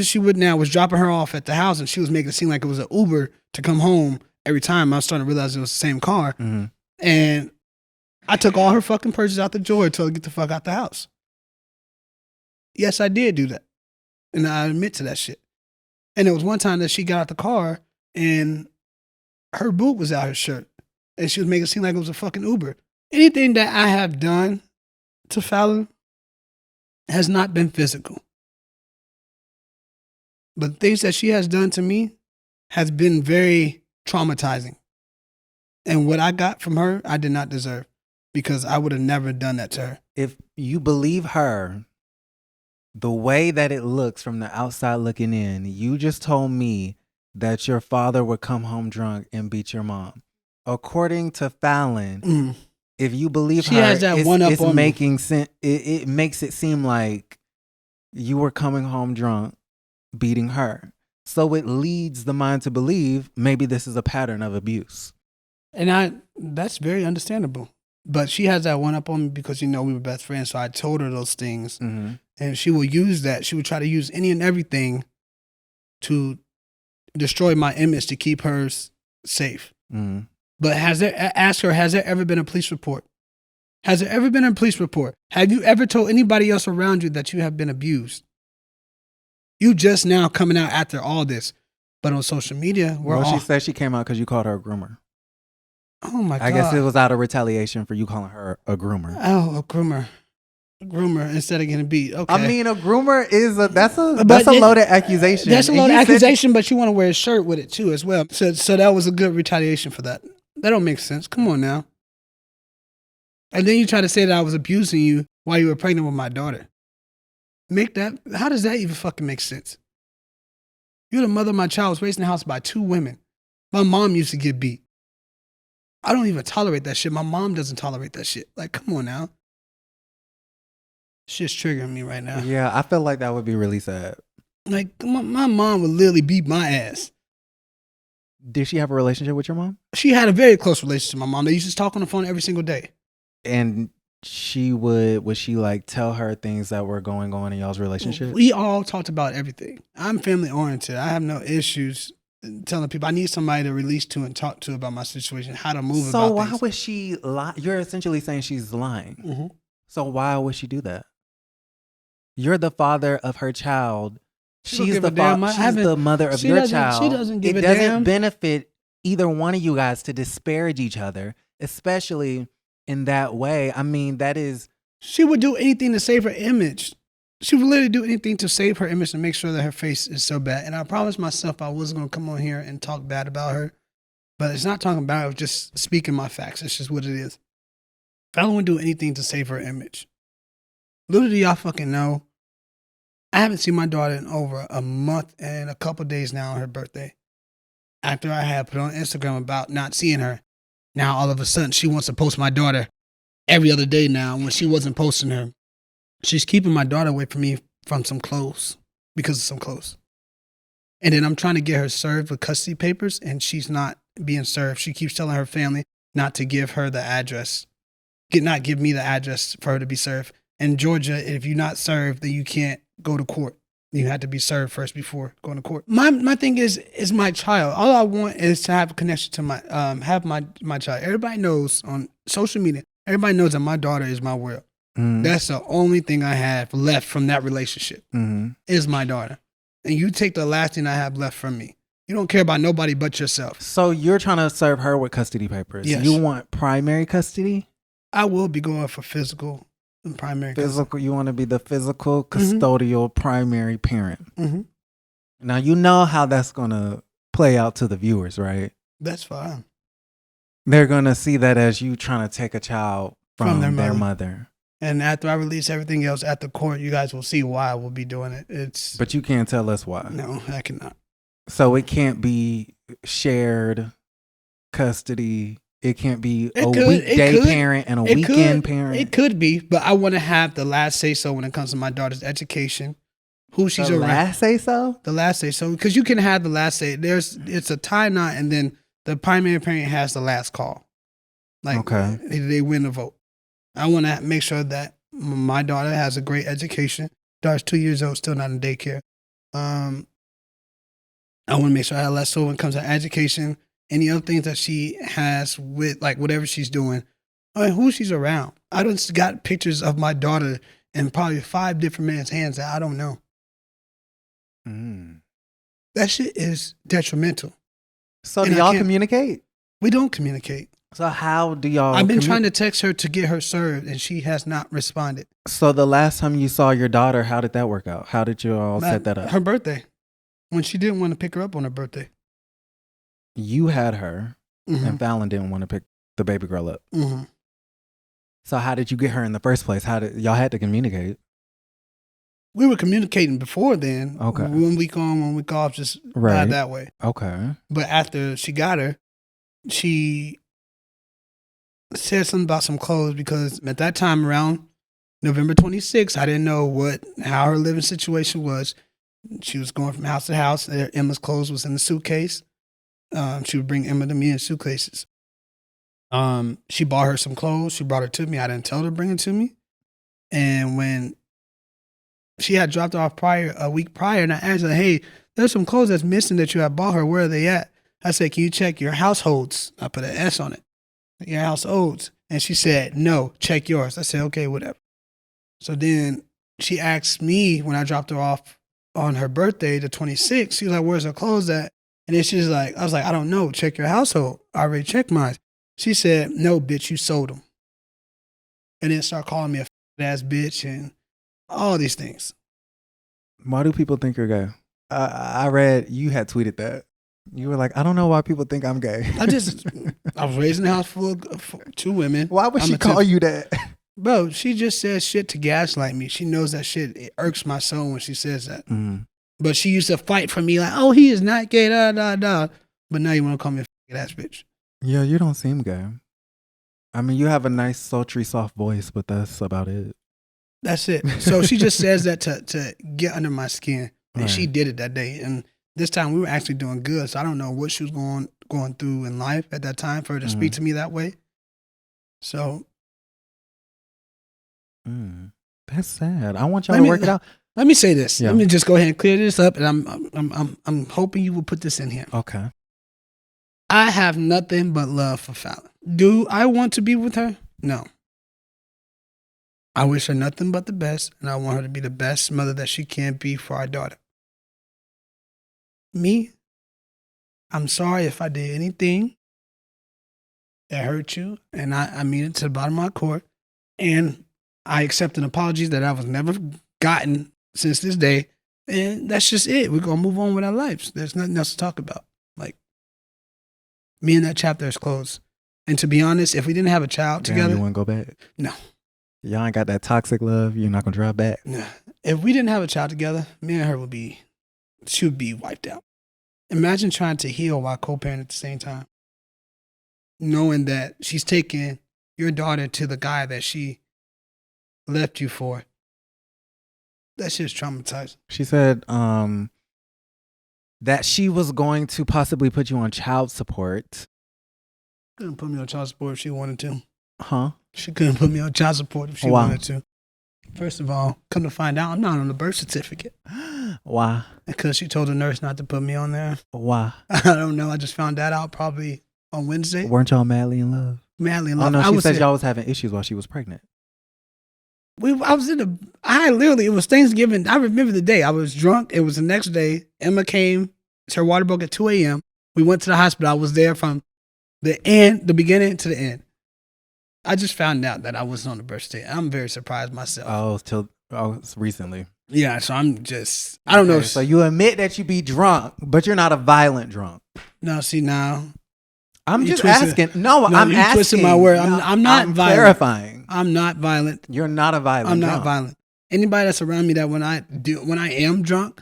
she with now was dropping her off at the house, and she was making it seem like it was an Uber to come home every time. I was starting to realize it was the same car. Mm-hmm. And I took all her fucking purses out the drawer and told her to get the fuck out the house. Yes, I did do that. And I admit to that shit. And there was one time that she got out the car and her boot was out her shirt. And she was making it seem like it was a fucking Uber. Anything that I have done to Fallon has not been physical. But things that she has done to me has been very traumatizing. And what I got from her, I did not deserve because I would have never done that to her. If you believe her, the way that it looks from the outside looking in, you just told me that your father would come home drunk and beat your mom. According to Fallon, if you believe she her, has that one up it's on making sense. It makes it seem like you were coming home drunk, beating her. So it leads the mind to believe maybe this is a pattern of abuse. And that's very understandable. But she has that one up on me because, we were best friends. So I told her those things. Mm-hmm. And she will use that. She would try to use any and everything to destroy my image to keep her safe. Mm-hmm. But ask her, has there ever been a police report? Has there ever been a police report? Have you ever told anybody else around you that you have been abused? You just now coming out after all this. But on social media, she said she came out because you called her a groomer. Oh my God. I guess it was out of retaliation for you calling her a groomer. Oh, a groomer. A groomer instead of getting beat. Okay. I mean, a groomer is that's a loaded accusation. That's a loaded accusation, but you want to wear a shirt with it too as well. So that was a good retaliation for that. That don't make sense. Come on now. And then you try to say that I was abusing you while you were pregnant with my daughter. How does that even fucking make sense? You're the mother of my child. I was raised in the house by 2 women. My mom used to get beat. I don't even tolerate that shit. My mom doesn't tolerate that shit. Like, come on now. Shit's triggering me right now. Yeah, I feel like that would be really sad. Like, my mom would literally beat my ass. Did she have a relationship with your mom? She had a very close relationship with my mom. They used to talk on the phone every single day. And she would she like tell her things that were going on in y'all's relationship? We all talked about everything. I'm family oriented. I have no issues telling people I need somebody to release to and talk to about my situation, how to move about So why things. would she lie? You're essentially saying she's lying. Mm-hmm. So why would she do that? You're the father of her child. She's the mother of your child. She doesn't give a damn. It damn. doesn't benefit either one of you guys to disparage each other, especially in that way. I mean, that is... She would do anything to save her image. She would literally do anything to save her image and make sure that her face is so bad. And I promised myself I wasn't going to come on here and talk bad about her. But it's not talking about her, it's just speaking my facts. It's just what it is. Fallon would do anything to save her image. Little do y'all fucking know, I haven't seen my daughter in over a month and a couple days now on her birthday. After I had put on Instagram about not seeing her, now all of a sudden she wants to post my daughter every other day now when she wasn't posting her. She's keeping my daughter away from me from some clothes because of some clothes. And then I'm trying to get her served with custody papers and she's not being served. She keeps telling her family not to give her the address, not give me the address for her to be served. In Georgia, if you're not served, then you can't go to court. You have to be served first before going to court. My thing is my child. All I want is to have a connection to my child. Everybody knows on social media, everybody knows that my daughter is my world. Mm-hmm. That's the only thing I have left from that relationship is my daughter. And you take the last thing I have left from me. You don't care about nobody but yourself. So you're trying to serve her with custody papers. Yes. You want primary custody? I will be going for physical and primary custody. You want to be the physical, custodial, primary parent. Mm-hmm. Now, you know how that's going to play out to the viewers, right? That's fine. They're going to see that as you trying to take a child from their mother. And after I release everything else at the court, you guys will see why I will be doing it. But you can't tell us why. No, I cannot. So it can't be shared custody. It can't be a weekday parent and a weekend parent. It could be, but I want to have the last say so when it comes to my daughter's education, who she's the around. last say so? The last say so, because you can have the last say. It's a tie knot, and then the primary parent has the last call. Like, Okay. they win the vote. I want to make sure that my daughter has a great education. Daughter's 2 years old, still not in daycare. I want to make sure I have less so when it comes to education. Any other things that she has with, like, whatever she's doing, who she's around. I just got pictures of my daughter in probably 5 different men's hands that I don't know. That shit is detrimental. So do y'all communicate? We don't communicate. So how do y'all? I've been trying to text her to get her served, and she has not responded. So the last time you saw your daughter, how did that work out? How did you all set that up? Her birthday, when she didn't want to pick her up on her birthday. You had her, and Fallon didn't want to pick the baby girl up. So how did you get her in the first place? How did y'all had to communicate? We were communicating before then. Okay. 1 week on, 1 week off, just Right. that way. Okay. But after she got her, she said something about some clothes, because at that time around November 26th, I didn't know how her living situation was. She was going from house to house. Emma's clothes was in the suitcase. She would bring Emma to me in suitcases. She bought her some clothes. She brought her to me. I didn't tell her to bring it to me. And when she had dropped off a week prior, and I asked her, hey, there's some clothes that's missing that you have bought her. Where are they at? I said, can you check your households? I put an S on it. Your households. And she said, no, check yours. I said, okay, whatever. So then she asked me when I dropped her off on her birthday, the 26th, she was like, where's her clothes at? And then she's like, I was like, I don't know. Check your household. I already checked mine. She said, no, bitch, you sold them. And then start calling me a ass bitch and all these things. Why do people think you're gay? I read you had tweeted that. You were like, I don't know why people think I'm gay. I was raised in a house full of 2 women. Why would she call you that? Bro, she just says shit to gaslight me. She knows that shit. It irks my soul when she says that. But she used to fight for me like, oh, he is not gay, da, da, da. But now you want to call me a ass bitch. Yeah, you don't seem gay. I mean, you have a nice, sultry, soft voice, but that's about it. That's it. So she just says that to get under my skin. And Right. she did it that day. And this time we were actually doing good. So I don't know what she was going through in life at that time for her to speak to me that way. So. That's sad. I want y'all to work it out. Let me say this. Yeah. Let me just go ahead and clear this up. And I'm hoping you will put this in here. Okay. I have nothing but love for Fallon. Do I want to be with her? No. I wish her nothing but the best, and I want her to be the best mother that she can be for our daughter. Me, I'm sorry if I did anything that hurt you, and I mean it to the bottom of my core, and I accept an apology that I was never gotten since this day, and that's just it. We're going to move on with our lives. There's nothing else to talk about. Like, me and that chapter is closed. And to be honest, if we didn't have a child together. You want to go back? No. Y'all ain't got that toxic love. You're not going to drive back? No. If we didn't have a child together, me and her she would be wiped out. Imagine trying to heal while co-parent at the same time. Knowing that she's taking your daughter to the guy that she left you for. That shit's traumatizing. She said that she was going to possibly put you on child support. Couldn't put me on child support if she wanted to. Huh? She couldn't put me on child support if she Why? wanted to. First of all, come to find out, I'm not on the birth certificate. Why? Because she told the nurse not to put me on there. Why? I don't know. I just found that out probably on Wednesday. Weren't y'all madly in love? Madly in Oh love. no, she said y'all was having issues while she was pregnant. It was Thanksgiving. I remember the day. I was drunk. It was the next day. Emma came. Her water broke at 2 a.m. We went to the hospital. I was there from the beginning to the end. I just found out that I wasn't on the birth certificate. I'm very surprised myself. It's recently. Yeah, so I don't know. So you admit that you be drunk, but you're not a violent drunk. No, see now. I'm You just twisted- asking. No, I'm you asking. twisted my word. I'm not I'm violent. clarifying. I'm not violent. You're not a violent I'm not drunk. violent. Anybody that's around me that when I am drunk,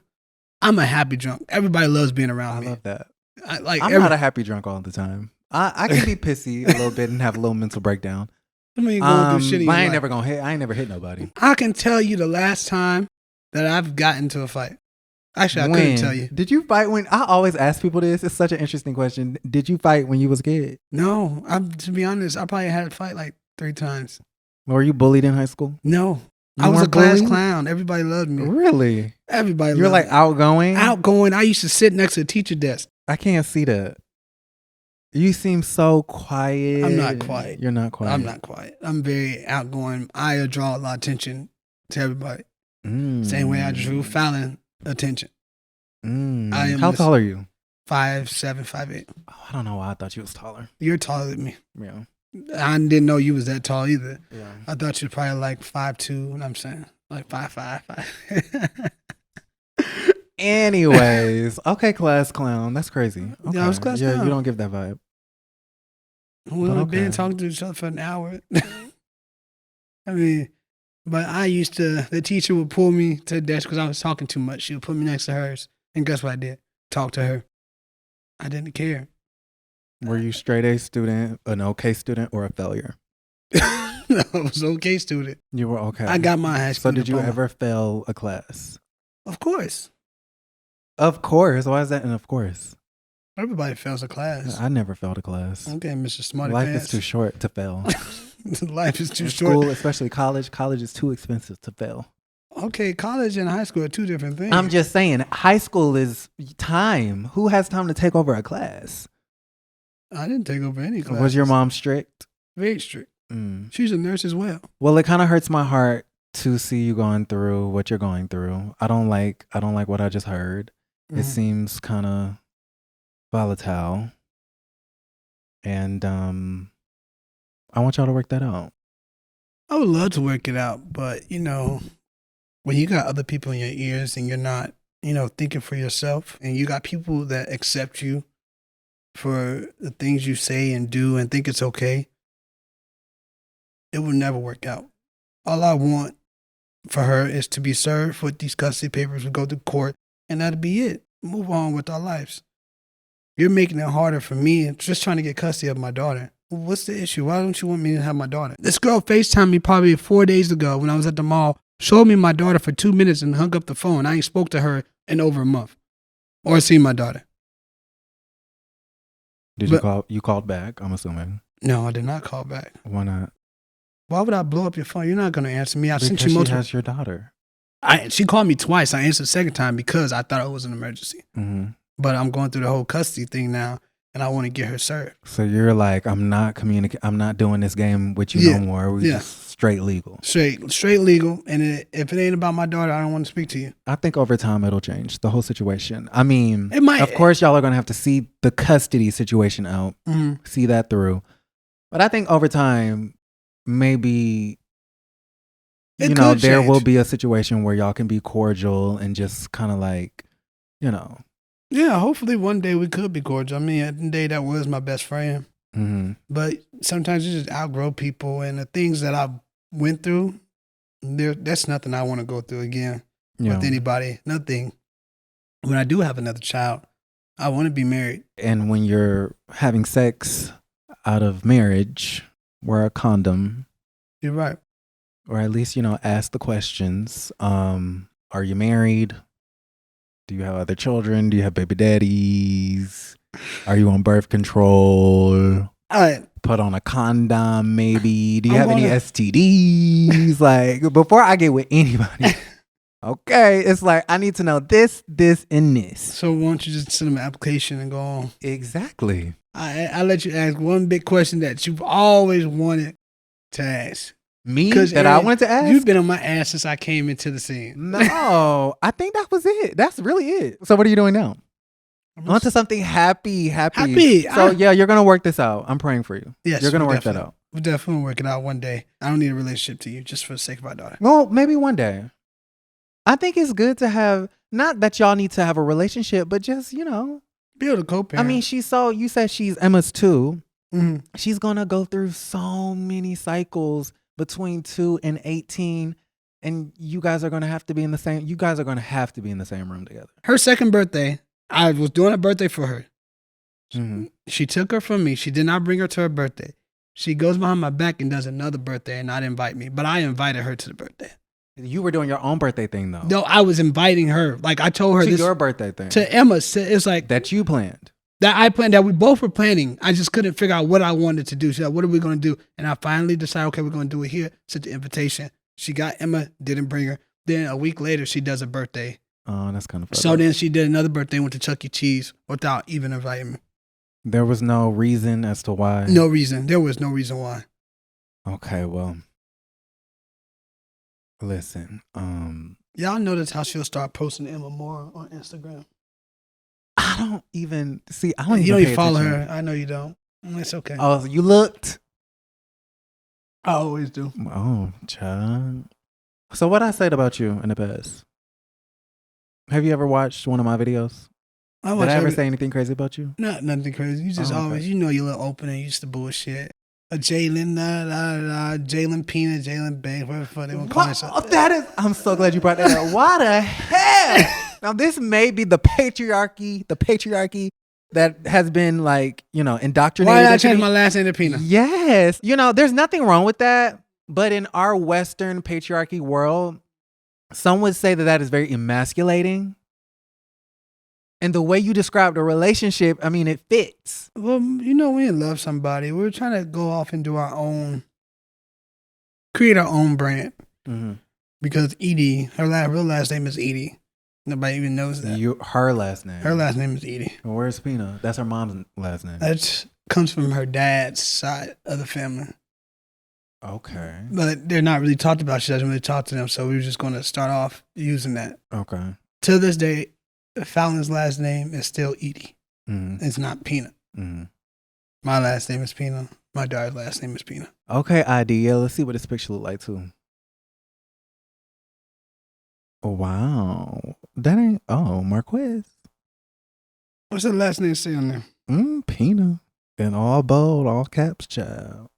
I'm a happy drunk. Everybody loves being around me. I love that. I'm not a happy drunk all the time. I can be pissy a little bit and have a little mental breakdown. I mean, going through shit in your I ain't life. never gonna hit. I ain't never hit nobody. I can tell you the last time that I've gotten to a fight. Actually, I couldn't tell you. Did you fight when? I always ask people this. It's such an interesting question. Did you fight when you was a kid? No, to be honest, I probably had a fight like 3 times. Were you bullied in high school? No. You I was a weren't class bullied? clown. Everybody loved me. Really? Everybody loved You're like me. outgoing? Outgoing. I used to sit next to the teacher desk. I can't see that. You seem so quiet. I'm not quiet. You're not quiet. I'm not quiet. I'm very outgoing. I draw a lot of attention to everybody. Same way I drew Fallon attention. How tall are you? 5'7", 5'8". Oh, I don't know why I thought you was taller. You're taller than me. Yeah. I didn't know you was that tall either. Yeah. I thought you were probably like 5'2", what I'm saying. Like 5'5". Anyways, okay, class clown. That's crazy. Okay. Yeah, I was class clown. You don't give that vibe. We've been talking to each other for an hour. I mean, but the teacher would pull me to the desk because I was talking too much. She would put me next to hers. And guess what I did? Talk to her. I didn't care. Were you straight A student, an okay student, or a failure? I was an okay student. You were okay. I got my high school So did you diploma. ever fail a class? Of course. Of course. Why is that an of course? Everybody fails a class. I never failed a class. Okay, Mr. Smarty Life Pants. is too short to fail. Life is too In short. School, especially college. College is too expensive to fail. Okay, college and high school are 2 different things. I'm just saying, high school is time. Who has time to take over a class? I didn't take over any class. Was your mom strict? Very strict. She's a nurse as well. Well, it kind of hurts my heart to see you going through what you're going through. I don't like what I just heard. It seems kind of volatile. And I want y'all to work that out. I would love to work it out, but when you got other people in your ears and you're not, thinking for yourself, and you got people that accept you for the things you say and do and think it's okay, it will never work out. All I want for her is to be served with these custody papers. We go to court, and that'll be it. Move on with our lives. You're making it harder for me, just trying to get custody of my daughter. What's the issue? Why don't you want me to have my daughter? This girl FaceTimed me probably 4 days ago when I was at the mall, showed me my daughter for 2 minutes and hung up the phone. I ain't spoke to her in over a month or seen my daughter. You called back, I'm assuming? No, I did not call back. Why not? Why would I blow up your phone? You're not going to answer me. I Because sent you multiple. she has your daughter. She called me twice. I answered the second time because I thought it was an emergency. Mm-hmm. But I'm going through the whole custody thing now, and I want to get her served. So you're like, I'm not doing this game with you no more. We just straight legal. Straight legal. And if it ain't about my daughter, I don't want to speak to you. I think over time it'll change the whole situation. I mean, it might. Of course, y'all are going to have to see the custody situation out, see that through. But I think over time, maybe, there will be a situation where y'all can be cordial and just kind of like, Yeah, hopefully one day we could be cordial. I mean, at the day that was my best friend. Mm-hmm. But sometimes you just outgrow people, and the things that I went through, that's nothing I want to go through again with anybody. Nothing. When I do have another child, I want to be married. And when you're having sex out of marriage, wear a condom. You're right. Or at least, ask the questions. Are you married? Do you have other children? Do you have baby daddies? Are you on birth control? Put on a condom, maybe. Do you have any STDs? Like, before I get with anybody, okay, it's like, I need to know this, and this. So why don't you just send them an application and go on? Exactly. I let you ask one big question that you've always wanted to ask. Me? That I wanted to ask? You've been on my ass since I came into the scene. No, I think that was it. That's really it. So what are you doing now? On to something happy. So you're going to work this out. I'm praying for you. Yes. You're going to work that out. We'll definitely work it out one day. I don't need a relationship to you just for the sake of our daughter. Well, maybe one day. I think it's good to have, not that y'all need to have a relationship, but just, be able to co-parent. I mean, you said she's Emma's 2. Mm-hmm. She's going to go through so many cycles between 2 and 18, and you guys are going to have to be in the same room together. Her second birthday, I was doing a birthday for her. Mm-hmm. She took her from me. She did not bring her to her birthday. She goes behind my back and does another birthday and not invite me, but I invited her to the birthday. You were doing your own birthday thing though. No, I was inviting her. Like I told her To this your birthday thing. to Emma. It's like That you planned. that I planned, that we both were planning. I just couldn't figure out what I wanted to do. She's like, what are we going to do? And I finally decided, okay, we're going to do it here. Sent the invitation. She got Emma, didn't bring her. Then a week later, she does a birthday. Oh, that's kind of funny. So then she did another birthday, went to Chuck E. Cheese without even inviting me. There was no reason as to why? No reason. There was no reason why. Okay, well, listen. Y'all notice how she'll start posting Emma more on Instagram. I don't even see. I don't You even don't pay even follow attention. her. I know you don't. It's okay. Oh, you looked. I always do. Oh, child. So what I said about you in the past? Have you ever watched one of my videos? Did I ever say anything crazy about you? Nothing crazy. You just always, okay. you know, you're a little open and you used to bullshit. A Jaylan, Jaylan Peanut, Jaylan Banks, whatever the fuck they want to call themselves. That is. I'm so glad you brought that up. Why the hell? Now this may be the patriarchy that has been like, indoctrinated. Why did I change my last name to Peanut? Yes. There's nothing wrong with that. But in our Western patriarchy world, some would say that is very emasculating. And the way you described a relationship, I mean, it fits. Well, we love somebody. We're trying to go off and do our own, create our own brand. Mm-hmm. Because Edie, her real last name is Edie. Nobody even knows that. Her last name? Her last name is Edie. Well, where's Pina? That's her mom's last name. That comes from her dad's side of the family. Okay. But they're not really talked about. She doesn't really talk to them. So we were just going to start off using that. Okay. To this day, Fallon's last name is still Edie. Mm-hmm. It's not Peanut. Mm-hmm. My last name is Peanut. My daughter's last name is Peanut. Okay, ID. Yeah, let's see what this picture look like too. Oh, wow. That ain't, Marquez. What's the last name say on there? Peanut. In all bold, all caps, child.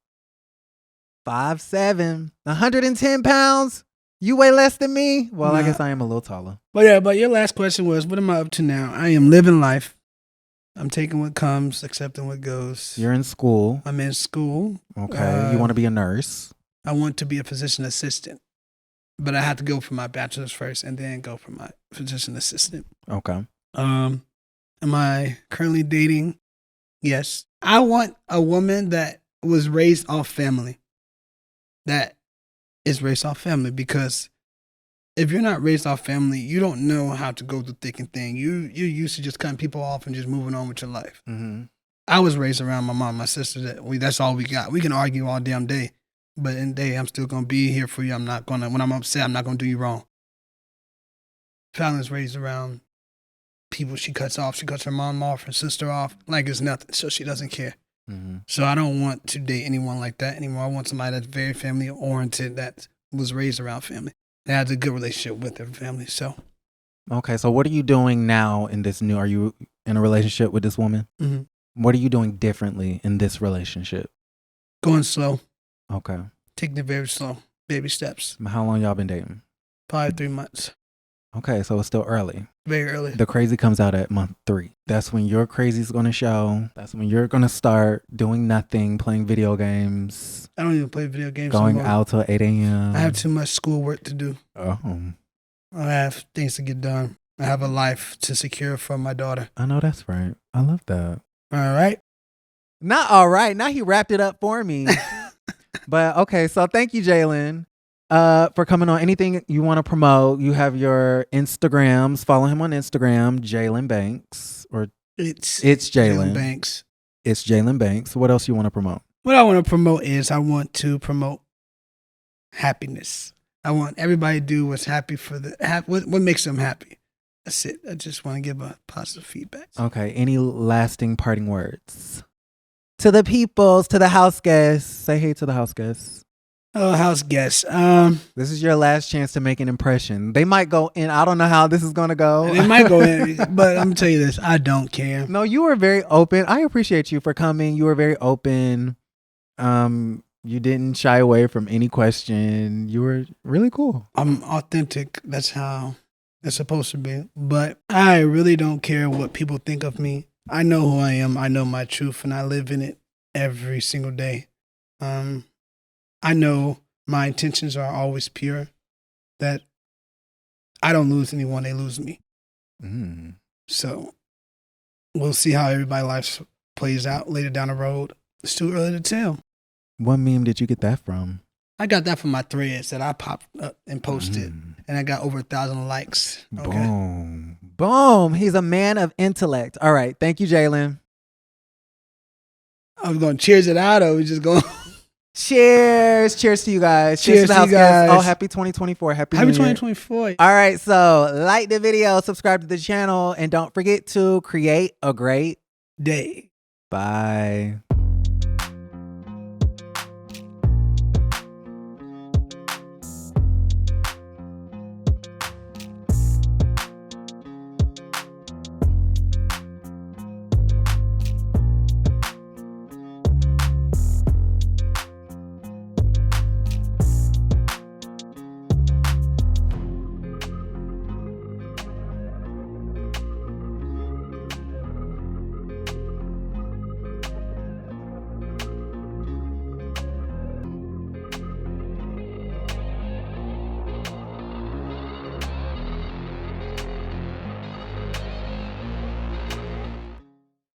5'7", 110 pounds. You weigh less than me? Well, I guess I am a little taller. But your last question was, what am I up to now? I am living life. I'm taking what comes, accepting what goes. You're in school. I'm in school. Okay. You want to be a nurse? I want to be a physician assistant. But I have to go for my bachelor's first and then go for my physician assistant. Okay. Am I currently dating? Yes. I want a woman that was raised off family. That is raised off family, because if you're not raised off family, you don't know how to go through thick and thin. You're used to just cutting people off and just moving on with your life. Mm-hmm. I was raised around my mom, my sister. That's all we got. We can argue all damn day, but in the day, I'm still gonna be here for you. When I'm upset, I'm not gonna do you wrong. Fallon's raised around people she cuts off. She cuts her mom off, her sister off, like it's nothing. So she doesn't care. Mm-hmm. So I don't want to date anyone like that anymore. I want somebody that's very family oriented, that was raised around family, that has a good relationship with their family. So, okay. So what are you doing now in this new? Are you in a relationship with this woman? Mm-hmm. What are you doing differently in this relationship? Going slow. Okay. Taking it very slow, baby steps. How long y'all been dating? Probably 3 months. Okay, so it's still early. Very early. The crazy comes out at month 3. That's when your crazy is going to show. That's when you're going to start doing nothing, playing video games. I don't even play video games. Going out till 8 a.m. I have too much schoolwork to do. Oh. I have things to get done. I have a life to secure for my daughter. I know that's right. I love that. All right. Not all right. Now he wrapped it up for me. But okay, so thank you, Jaylan. For coming on. Anything you want to promote? You have your Instagrams. Follow him on Instagram, Jaylan Banks, or it's Jaylan Banks. It's Jaylan Banks. What else you want to promote? What I want to promote is I want to promote happiness. I want everybody to do what's happy for what makes them happy. That's it. I just want to give a positive feedback. Okay. Any lasting parting words to the peoples, to the house guests? Say hey to the house guests. Oh, house guests. This is your last chance to make an impression. They might go in. I don't know how this is going to go. They might go in, but I'm going to tell you this. I don't care. No, you were very open. I appreciate you for coming. You were very open. You didn't shy away from any question. You were really cool. I'm authentic. That's how it's supposed to be. But I really don't care what people think of me. I know who I am. I know my truth, and I live in it every single day. I know my intentions are always pure. that I don't lose anyone, they lose me. Mm. So we'll see how everybody's life plays out later down the road. It's too early to tell. What meme did you get that from? I got that from my threads that I popped up and posted, and I got over 1,000 likes. Okay. Boom. Boom. He's a man of intellect. All right. Thank you, Jaylan. I was going to cheers it out, or we just going Cheers. Cheers to you guys. Cheers to the to you guys. Oh, happy 2024. Happy New Year. 2024. All right. So like the video, subscribe to the channel, and don't forget to create a great day. Bye.